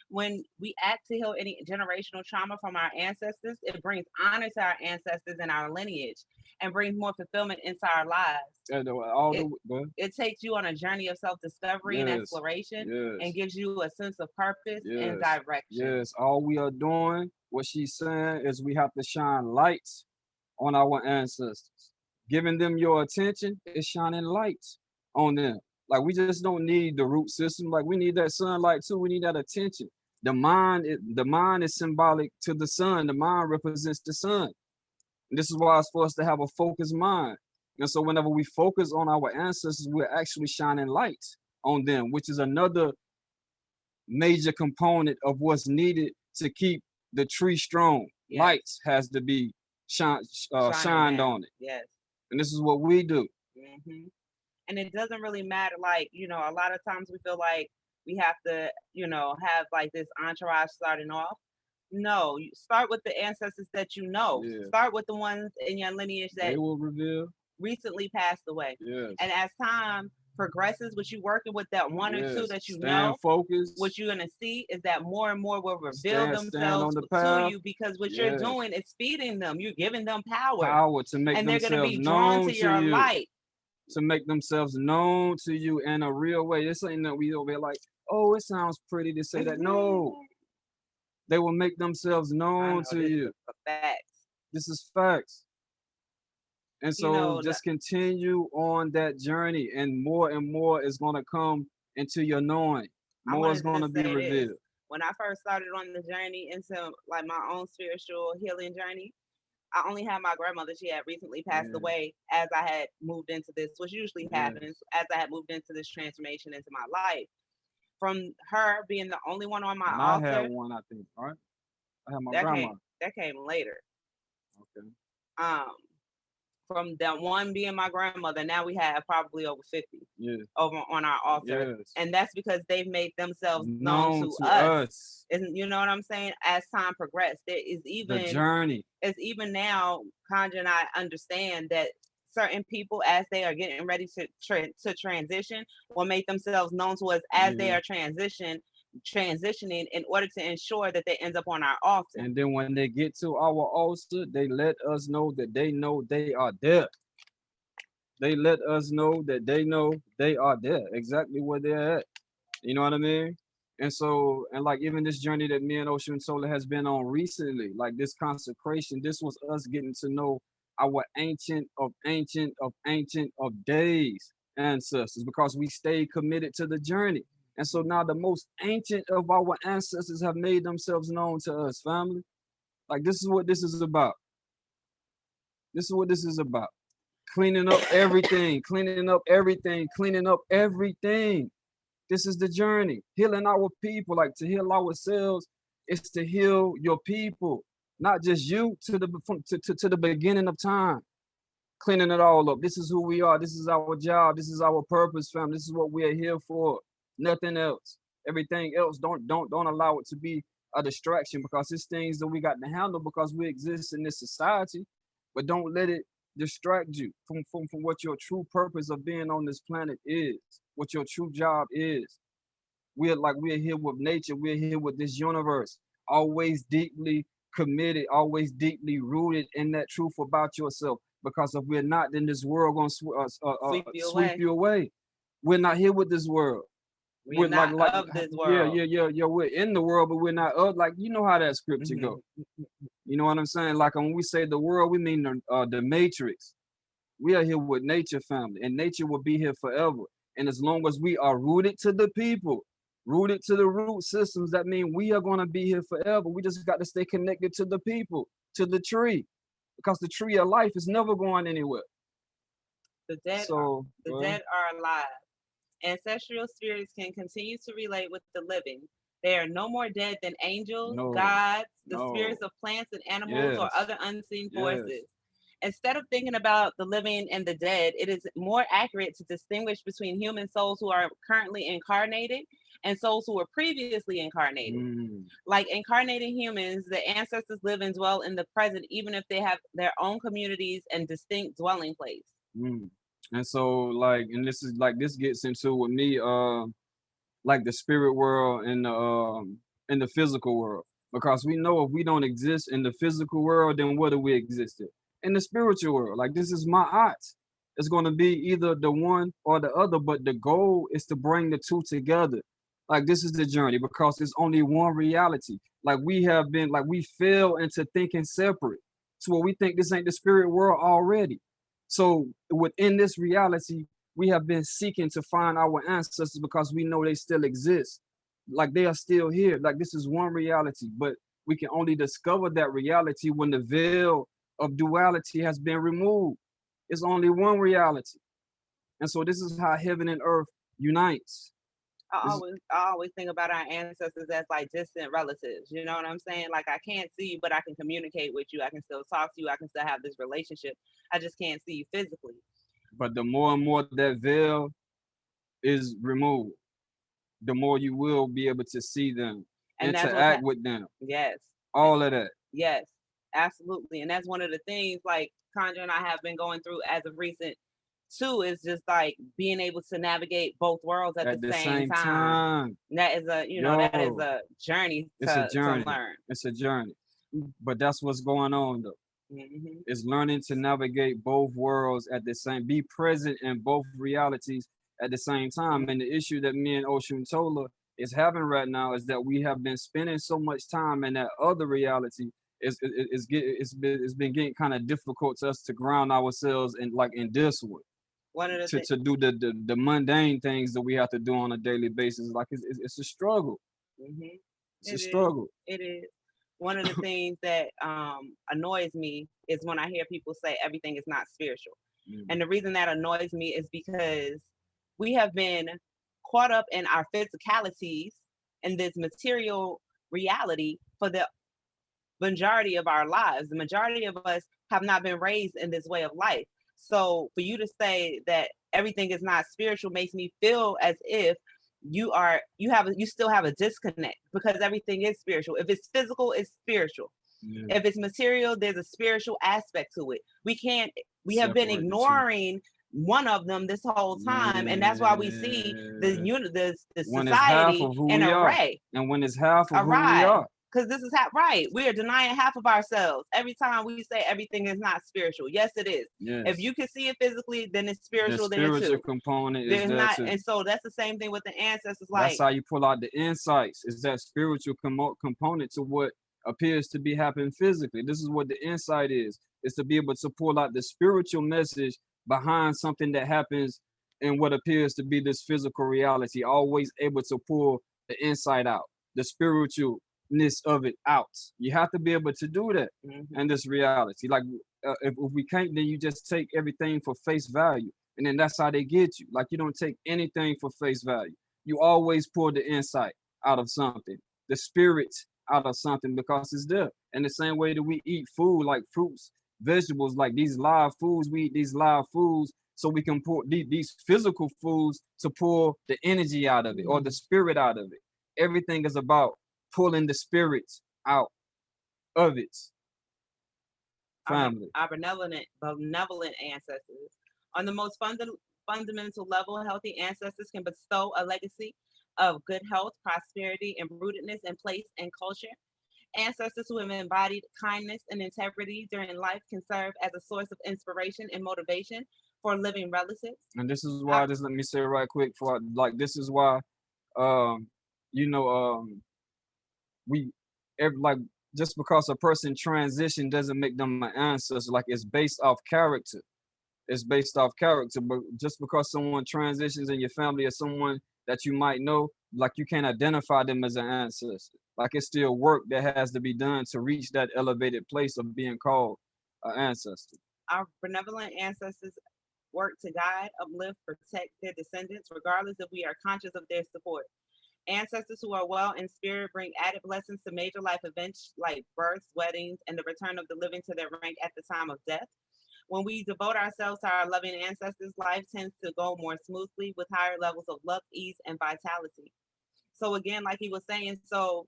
When we act to heal any generational trauma from our ancestors, it brings honor to our ancestors and our lineage and brings more fulfillment into our lives. It takes you on a journey of self-discovery and exploration and gives you a sense of purpose and direction. Yes, all we are doing, what she's saying, is we have to shine lights on our ancestors. Giving them your attention is shining lights on them. Like we just don't need the root system. Like we need that sunlight too. We need that attention. The mind is symbolic to the sun. The mind represents the sun. And this is why it's for us to have a focused mind. And so whenever we focus on our ancestors, we're actually shining light on them, which is another major component of what's needed to keep the tree strong. Yes. Lights has to be shined on it. Yes. And this is what we do. Mm-hmm. And it doesn't really matter. Like, you know, a lot of times we feel like we have to, you know, have like this entourage starting off. No, you start with the ancestors that you know. Yeah. Start with the ones in your lineage that they will reveal recently passed away. Yes. And as time progresses, what you working with that one or two that you know, focused. What you're gonna see is that more and more will reveal themselves to you, because what you're doing is feeding them. You're giving them power to make and themselves they're gonna be drawn to your light. To make themselves known to you in a real way. This ain't that we over there like, oh, it sounds pretty to say that. No, they will make themselves known to you. Facts. This is facts. And so, you know, just continue on that journey, and more is going to come into your knowing. More is going to be revealed. When I first started on the journey into like my own spiritual healing journey, I only had my grandmother. She had recently passed away as I had moved into this, which usually happens as I had moved into this transformation into my life. From her being the only one on my altar. I had one, I think, right? I had my grandma. That came later. Okay. From that one being my grandmother, now we have probably over 50 over on our altar. Yes. And that's because they've made themselves known to us. And you know what I'm saying? As time progressed, there is even the journey. It's even now, Conjure and I understand that certain people, as they are getting ready to transition, will make themselves known to us as they are transitioning in order to ensure that they end up on our altar. And then when they get to our altar, they let us know that they know they are there. They let us know that they know they are there, exactly where they're at. You know what I mean? And so, and like even this journey that me and Osuntola has been on recently, like this consecration, this was us getting to know our ancient of days ancestors, because we stayed committed to the journey. And so now the most ancient of our ancestors have made themselves known to us, family. Like this is what this is about. This is what this is about. Cleaning up everything, cleaning up everything, cleaning up everything. This is the journey. Healing our people, like to heal ourselves is to heal your people, not just you, to the beginning of time. Cleaning it all up. This is who we are. This is our job. This is our purpose, fam. This is what we are here for. Nothing else. Everything else, don't allow it to be a distraction, because it's things that we got to handle because we exist in this society. But don't let it distract you from what your true purpose of being on this planet is, what your true job is. We're here with nature. We're here with this universe. Always deeply committed, always deeply rooted in that truth about yourself. Because if we're not, then this world gonna sweep you away. We're not here with this world. We're not of this world. Yeah. We're in the world, but we're not of. Like, you know how that scripture go. You know what I'm saying? Like when we say the world, we mean the matrix. We are here with nature, family, and nature will be here forever. And as long as we are rooted to the people, rooted to the root systems, that mean we are gonna be here forever. We just got to stay connected to the people, to the tree, because the tree of life is never going anywhere. The dead are alive. Ancestral spirits can continue to relate with the living. They are no more dead than angels, gods, the spirits of plants and animals, or other unseen forces. Instead of thinking about the living and the dead, it is more accurate to distinguish between human souls who are currently incarnated and souls who were previously incarnated. Like incarnated humans, the ancestors live and dwell in the present, even if they have their own communities and distinct dwelling place. And so, like, and this gets into with me, like the spirit world and the physical world, because we know if we don't exist in the physical world, then what do we exist in the spiritual world? Like, this is my odds. It's going to be either the one or the other, but the goal is to bring the two together. Like, this is the journey, because there's only one reality. Like, we fell into thinking separate to where we think this ain't the spirit world already. So within this reality, we have been seeking to find our ancestors because we know they still exist. Like they are still here. Like this is one reality, but we can only discover that reality when the veil of duality has been removed. It's only one reality. And so this is how heaven and earth unites. I always think about our ancestors as like distant relatives. You know what I'm saying? Like I can't see you, but I can communicate with you. I can still talk to you. I can still have this relationship. I just can't see you physically. But the more and more that veil is removed, the more you will be able to see them, And interact with them. Yes. All of that. Yes, absolutely. And that's one of the things like Conjure and I have been going through as of recent too, is just like being able to navigate both worlds at the same time. And that is a, you know, that is a journey to learn. It's a journey. But that's what's going on though. It's learning to navigate both worlds at the same, be present in both realities at the same time. And the issue that me and Osuntola is having right now is that we have been spending so much time in that other reality. It's been getting kind of difficult to us to ground ourselves in like in this one. To do the mundane things that we have to do on a daily basis. Like it's a struggle. It's a struggle. It is. One of the things that annoys me is when I hear people say everything is not spiritual. And the reason that annoys me is because we have been caught up in our physicalities and this material reality for the majority of our lives. The majority of us have not been raised in this way of life. So for you to say that everything is not spiritual makes me feel as if you still have a disconnect, because everything is spiritual. If it's physical, it's spiritual. If it's material, there's a spiritual aspect to it. We have been ignoring one of them this whole time, and that's why we see the society in array. And when it's half of who we are. Because this is we are denying half of ourselves every time we say everything is not spiritual. Yes, it is. Yes. If you can see it physically, then it's spiritual. The spiritual component is there too. And so that's the same thing with the ancestors. Like that's how you pull out the insights. Is that spiritual component to what appears to be happening physically. This is what the insight is to be able to pull out the spiritual message behind something that happens in what appears to be this physical reality. Always able to pull the insight out, the spiritualness of it out. You have to be able to do that in this reality. Like if we can't, then you just take everything for face value, and then that's how they get you. Like you don't take anything for face value. You always pull the insight out of something, the spirit out of something, because it's there. And the same way that we eat food, like fruits, vegetables, like these live foods, we eat these live foods so we can pour these physical foods to pull the energy out of it or the spirit out of it. Everything is about pulling the spirits out of its family. Our benevolent ancestors. On the most fundamental level, healthy ancestors can bestow a legacy of good health, prosperity, and rootedness in place and culture. Ancestors who have embodied kindness and integrity during life can serve as a source of inspiration and motivation for living relatives. And this is why, just let me say right quick, this is why, just because a person transition doesn't make them an ancestor. Like it's based off character. It's based off character. But just because someone transitions in your family or someone that you might know, like you can't identify them as an ancestor. Like it's still work that has to be done to reach that elevated place of being called an ancestor. Our benevolent ancestors work to guide, uplift, protect their descendants, regardless if we are conscious of their support. Ancestors who are well in spirit bring added blessings to major life events like births, weddings, and the return of the living to their rank at the time of death. When we devote ourselves to our loving ancestors, life tends to go more smoothly with higher levels of luck, ease, and vitality. So again, like he was saying, so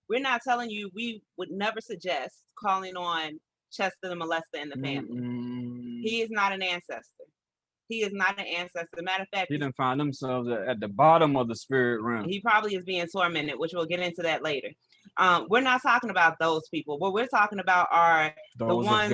we're not telling you, we would never suggest calling on Chester the molester in the family. He is not an ancestor. He is not an ancestor. Matter of fact, he didn't find himself at the bottom of the spirit realm. He probably is being tormented, which we'll get into that later. We're not talking about those people. What we're talking about are the ones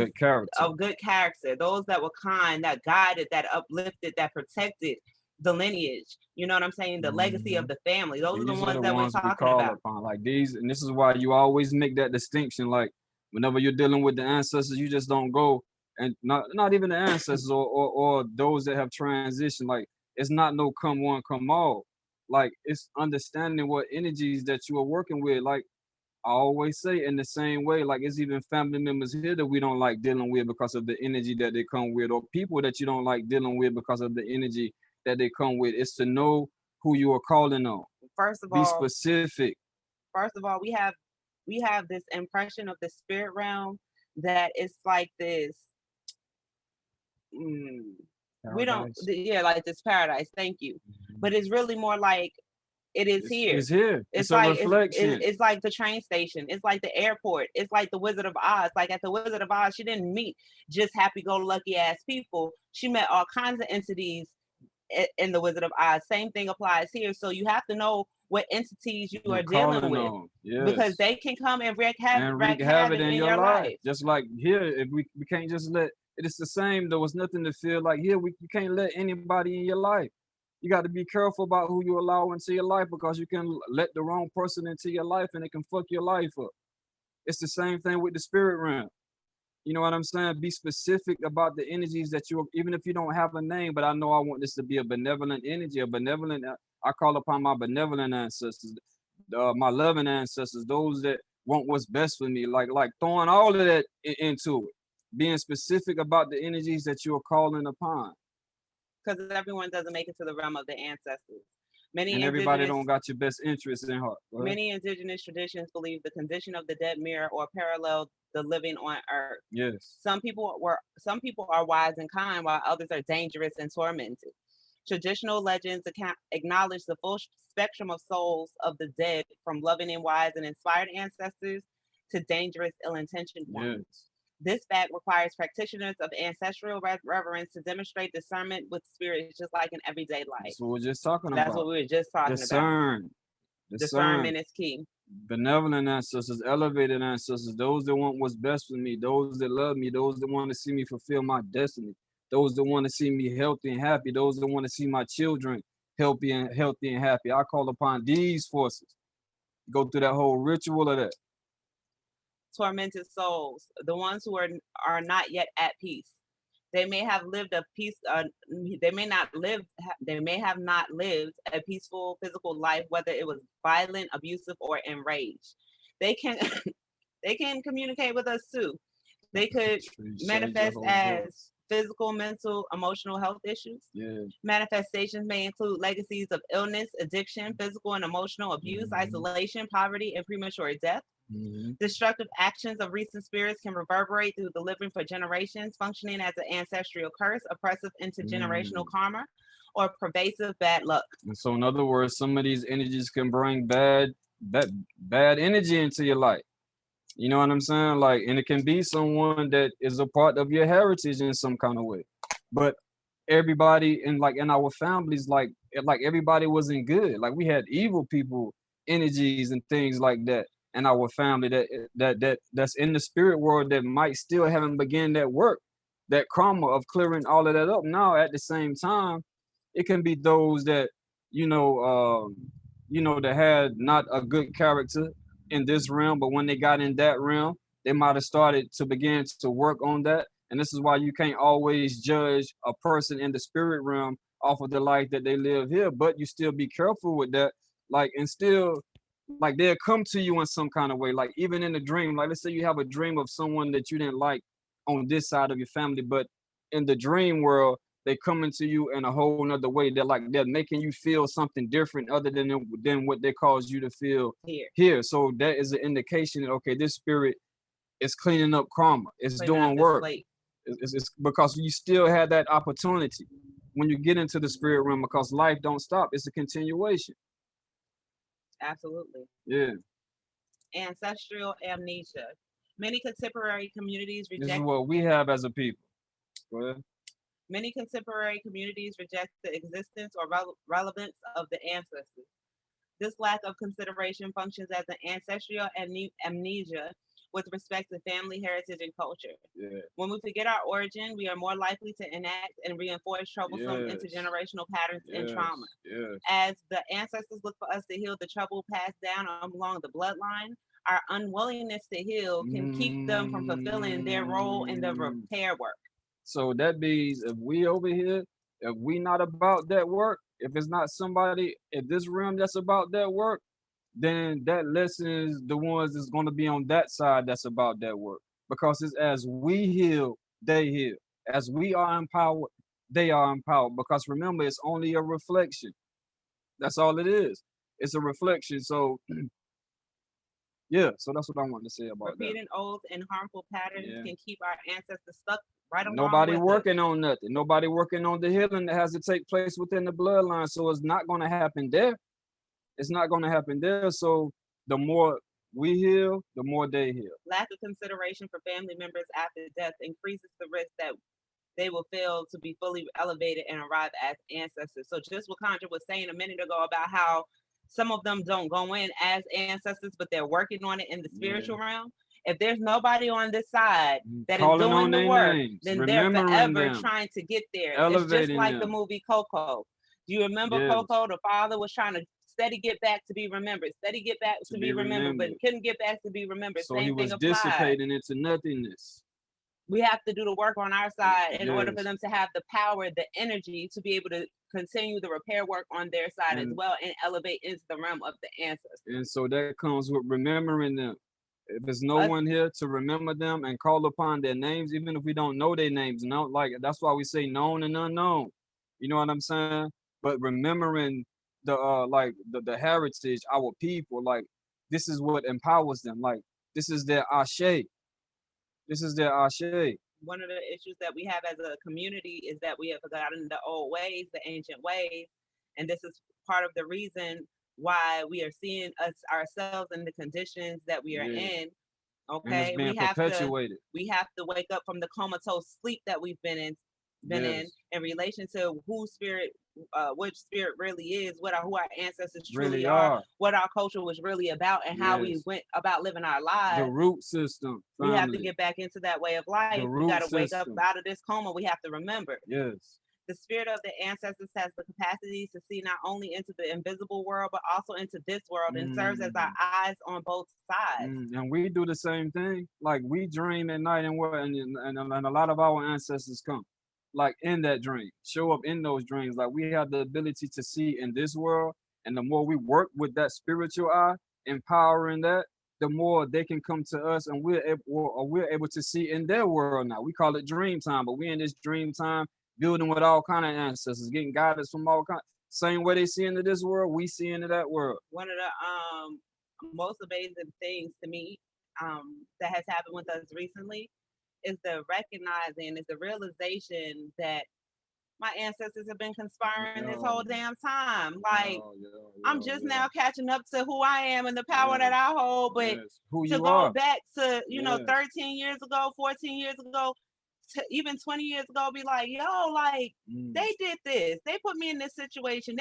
of good character, those that were kind, that guided, that uplifted, that protected the lineage. You know what I'm saying? The legacy of the family. Those are the ones that we're talking about. Like these, and this is why you always make that distinction. Like whenever you're dealing with the ancestors, you just don't go and not even the ancestors or those that have transitioned. Like it's not no come one, come all. Like it's understanding what energies that you are working with. Like I always say in the same way, like it's even family members here that we don't like dealing with because of the energy that they come with, or people that you don't like dealing with because of the energy that they come with. It's to know who you are calling on. First of Be all, specific. we have this impression of the spirit realm that it's like this. We don't, Paradise. yeah, like this paradise. Thank you, Mhm. but it's really more like it is here. It's here. It's It's a like reflection. it's like the train station. It's like the airport. It's like the Wizard of Oz. Like at the Wizard of Oz, she didn't meet just happy-go-lucky ass people. She met all kinds of entities in the Wizard of Oz. Same thing applies here. So you have to know what entities you You're are dealing calling with on. because Yes. they can come and And wreak wreak havoc havoc in in your your life. life. Just like here, if we can't just let it's the same though. It's nothing to feel like here. You can't let anybody in your life. You got to be careful about who you allow into your life because you can let the wrong person into your life and it can fuck your life up. It's the same thing with the spirit realm. You know what I'm saying? Be specific about the energies that you, even if you don't have a name, but I know I want this to be a benevolent energy, a benevolent, I call upon my benevolent ancestors, my loving ancestors, those that want what's best for me, like throwing all of that into it, being specific about the energies that you are calling upon. Because everyone doesn't make it to the realm of the ancestors. Many And everybody indigenous don't got your best interests in heart. Go ahead. Many indigenous traditions believe the condition of the dead mirror or parallel the living on earth. Yes. Some people are wise and kind, while others are dangerous and tormented. Traditional legends acknowledge the full spectrum of souls of the dead, from loving and wise and inspired ancestors to dangerous, ill-intentioned ones. Yes. This fact requires practitioners of ancestral reverence to demonstrate discernment with spirits, just like in everyday life. That's what we're just talking That's about. what we were just talking about. Discern. Discern. Discernment is key. Benevolent ancestors, elevated ancestors, those that want what's best for me, those that love me, those that want to see me fulfill my destiny, those that want to see me healthy and happy, those that want to see my children healthy and happy. I call upon these forces. Go through that whole ritual of that. Tormented souls, the ones who are not yet at peace. They may have lived a peace. They may not live. They may have not lived a peaceful physical life, whether it was violent, abusive, or enraged. They can they can communicate with us too. They could Change your manifest whole as voice. physical, mental, emotional health issues. Yeah. Manifestations may include legacies of illness, addiction, physical and emotional abuse, isolation, poverty, and premature death. Destructive actions of recent spirits can reverberate through the living for generations, functioning as an ancestral curse, oppressive intergenerational karma, or pervasive bad luck. And so, in other words, some of these energies can bring bad energy into your life. You know what I'm saying? Like, and it can be someone that is a part of your heritage in some kind of way. But everybody in our families, like everybody wasn't good. Like we had evil people, energies and things like that in our family that's in the spirit world that might still haven't begun that work, that karma of clearing all of that up. Now, at the same time, it can be those that you know, that had not a good character in this realm, but when they got in that realm, they might have started to begin to work on that. And this is why you can't always judge a person in the spirit realm off of the life that they live here, but you still be careful with that. Like, and still, like, they'll come to you in some kind of way. Like, even in a dream, like, let's say you have a dream of someone that you didn't like on this side of your family, but in the dream world, they come into you in a whole nother way. They're making you feel something different other than what they cause you to feel here. So that is an indication that okay, this spirit is cleaning up karma. It's doing work. It's because you still had that opportunity when you get into the spirit realm because life don't stop. It's a continuation. Absolutely. Yeah. Ancestral amnesia. Many contemporary communities This is reject what we have as a people. Go ahead. Many contemporary communities reject the existence or relevance of the ancestors. This lack of consideration functions as an ancestral amnesia with respect to family heritage and culture. Yeah. When we forget our origin, we are more likely to enact and reinforce troublesome Yes. intergenerational patterns and trauma. Yes. As the ancestors look for us to heal the trouble passed down along the bloodline, our unwillingness to heal can keep them from fulfilling their role in the repair work. So that means if we over here, if we not about that work, if it's not somebody in this realm that's about that work, then that lessens the ones that's going to be on that side that's about that work. Because it's as we heal, they heal. As we are empowered, they are empowered. Because remember, it's only a reflection. That's all it is. It's a reflection. So yeah, so that's what I wanted to say about that. Repeating old and harmful patterns Yeah. can keep our ancestors stuck right along Nobody with us. working on nothing. Nobody working on the healing that has to take place within the bloodline. So it's not going to happen there. It's not going to happen there. So the more we heal, the more they heal. Lack of consideration for family members after death increases the risk that they will fail to be fully elevated and arrive as ancestors. So just what Conjure was saying a minute ago about how some of them don't go in as ancestors, but they're working on it in the spiritual realm. If there's nobody on this side that is Calling doing on the their work, names, then they're remembering forever them, trying to get there. It's just elevating like the them. movie Coco. Do you remember Yes. Coco? The father was trying to steady get back to be remembered, steady get back to be remembered, but couldn't get back to be remembered. So Same he was thing applies. dissipating into nothingness. We have to do the work on our side in order for Yes. them to have the power, the energy to be able to continue the repair work on their side as well and elevate into the realm of the ancestors. And so that comes with remembering them. If there's no one here to remember them and call upon their names, even if we don't know their names, no, like that's why we say known and unknown. You know what I'm saying? But remembering the like the heritage, our people, like this is what empowers them. Like this is their ashe. This is their ashe. One of the issues that we have as a community is that we have forgotten the old ways, the ancient ways, and this is part of the reason why we are seeing ourselves in the conditions that we are in. Okay, we have to wake up from the comatose sleep that we've been in relation to who spirit, which spirit really is, who our ancestors truly are, what our culture was really about, and how we went about living our lives. The root system. Family. We have to get back into that way of life. We got to wake up out of this coma. We have to remember. Yes. The spirit of the ancestors has the capacity to see not only into the invisible world, but also into this world, and serves as our eyes on both sides. And we do the same thing. Like we dream at night and a lot of our ancestors come, like in that dream, show up in those dreams. Like we have the ability to see in this world, and the more we work with that spiritual eye, empowering that, the more they can come to us, and we're able to see in their world now. We call it dream time, but we're in this dream time building with all kind of ancestors, getting guidance from all kind. Same way they see into this world, we see into that world. One of the most amazing things to me that has happened with us recently is the recognizing, is the realization that my ancestors have been conspiring this whole damn time. Like, I'm just now catching up to who I am and the power that I hold. But to go back to, 13 years ago, 14 years ago, even 20 years ago, be like, yo, like they did this. They put me in this situation.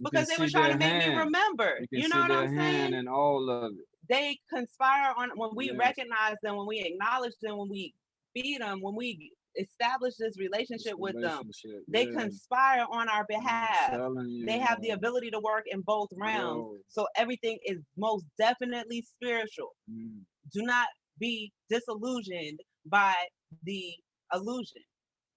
Because they were trying to make me remember. You know what I'm saying? And all of it. They conspire on when we recognize them, when we acknowledge them, when we feed them, when we establish this relationship with them. They conspire on our behalf. They have the ability to work in both realms. So everything is most definitely spiritual. Do not be disillusioned by the illusion.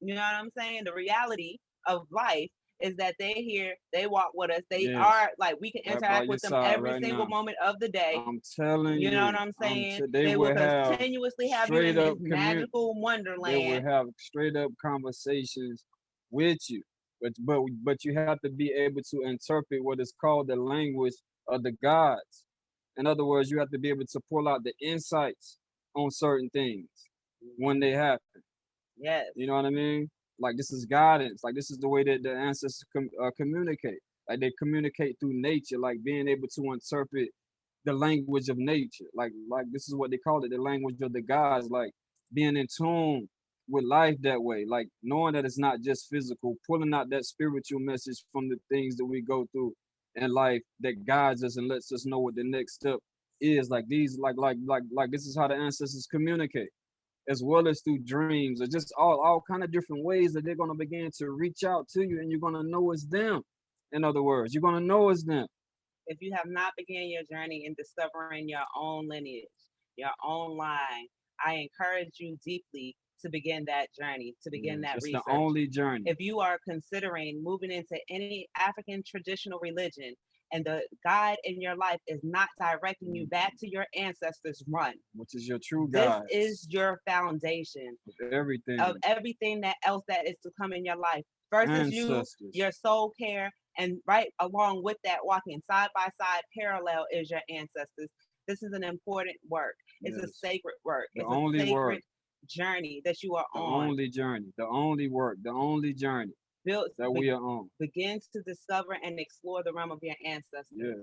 You know what I'm saying? The reality of life is that they're here, they walk with us, they are like, we can interact with them every single moment of the day. I'm telling you. You know what I'm saying? They will continuously have you in this magical wonderland. They will have straight up conversations with you. But you have to be able to interpret what is called the language of the gods. In other words, you have to be able to pull out the insights on certain things when they happen. Yes. You know what I mean? Like this is guidance. Like this is the way that the ancestors communicate. Like they communicate through nature, like being able to interpret the language of nature. Like this is what they call it, the language of the gods. Like being in tune with life that way. Like knowing that it's not just physical, pulling out that spiritual message from the things that we go through in life that guides us and lets us know what the next step is. Like these, like this is how the ancestors communicate, as well as through dreams, or just all kind of different ways that they're going to begin to reach out to you, and you're going to know it's them. In other words, you're going to know it's them. If you have not begun your journey in discovering your own lineage, your own line, I encourage you deeply to begin that journey, to begin that It's research. the only journey. If you are considering moving into any African traditional religion and the guide in your life is not directing you back to your ancestors, run. Which is your true This guide. is your foundation Of everything. of everything that else that is to come in your life. Versus you, your soul care, and right along with that, walking side by side, parallel is your ancestors. This is an important work. It's a sacred work. The it's only a sacred work. Journey that you are the on. The only journey. The only work. The only journey that we are on. Begin to discover and explore the realm of your ancestors. Yes.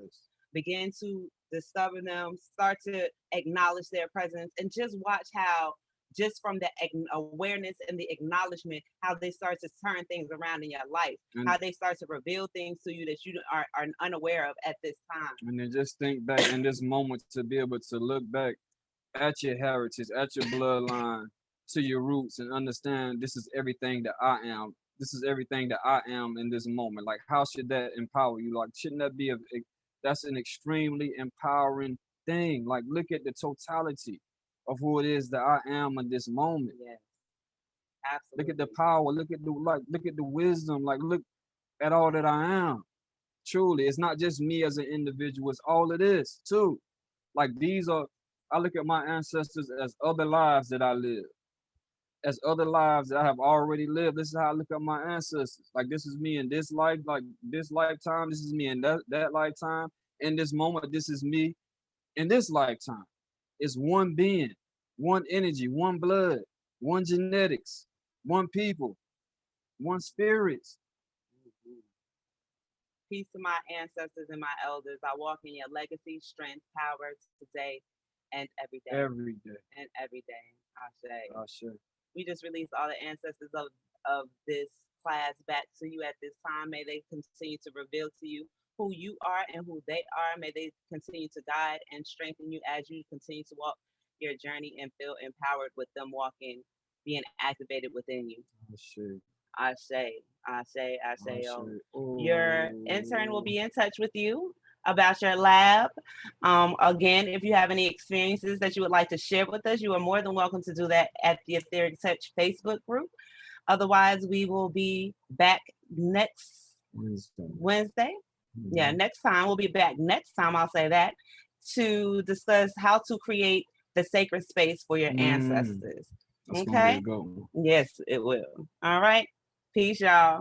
Begin to discover them. Start to acknowledge their presence, and just watch how, just from the awareness and the acknowledgement, how they start to turn things around in your life, how they start to reveal things to you that you are unaware of at this time. And then just think back in this moment to be able to look back at your heritage, at your bloodline, to your roots, and understand this is everything that I am. This is everything that I am in this moment. Like, how should that empower you? Like, shouldn't that be that's an extremely empowering thing? Like, look at the totality of who it is that I am in this moment. Yes, absolutely. Look at the power. Look at the wisdom. Like, look at all that I am. Truly, it's not just me as an individual. It's all it is too. Like, I look at my ancestors as other lives that I live, as other lives that I have already lived. This is how I look at my ancestors. Like, this is me in this life, like this lifetime. This is me in that lifetime. In this moment, this is me in this lifetime. It's one being, one energy, one blood, one genetics, one people, one spirits. Peace to my ancestors and my elders. I walk in your legacy, strength, power today and every day. Every day. And every day. I say. We just released all the ancestors of this class back to you at this time. May they continue to reveal to you who you are and who they are. May they continue to guide and strengthen you as you continue to walk your journey and feel empowered with them walking, being activated within you. I say, your intern will be in touch with you about your lab. Again, if you have any experiences that you would like to share with us, you are more than welcome to do that at the Etheric Touch Facebook group. Otherwise, we will be back next Wednesday. Mm-hmm. Yeah, next time. We'll be back next time, I'll say that, to discuss how to create the sacred space for your ancestors. That's okay? Yes, it will. All right. Peace, y'all.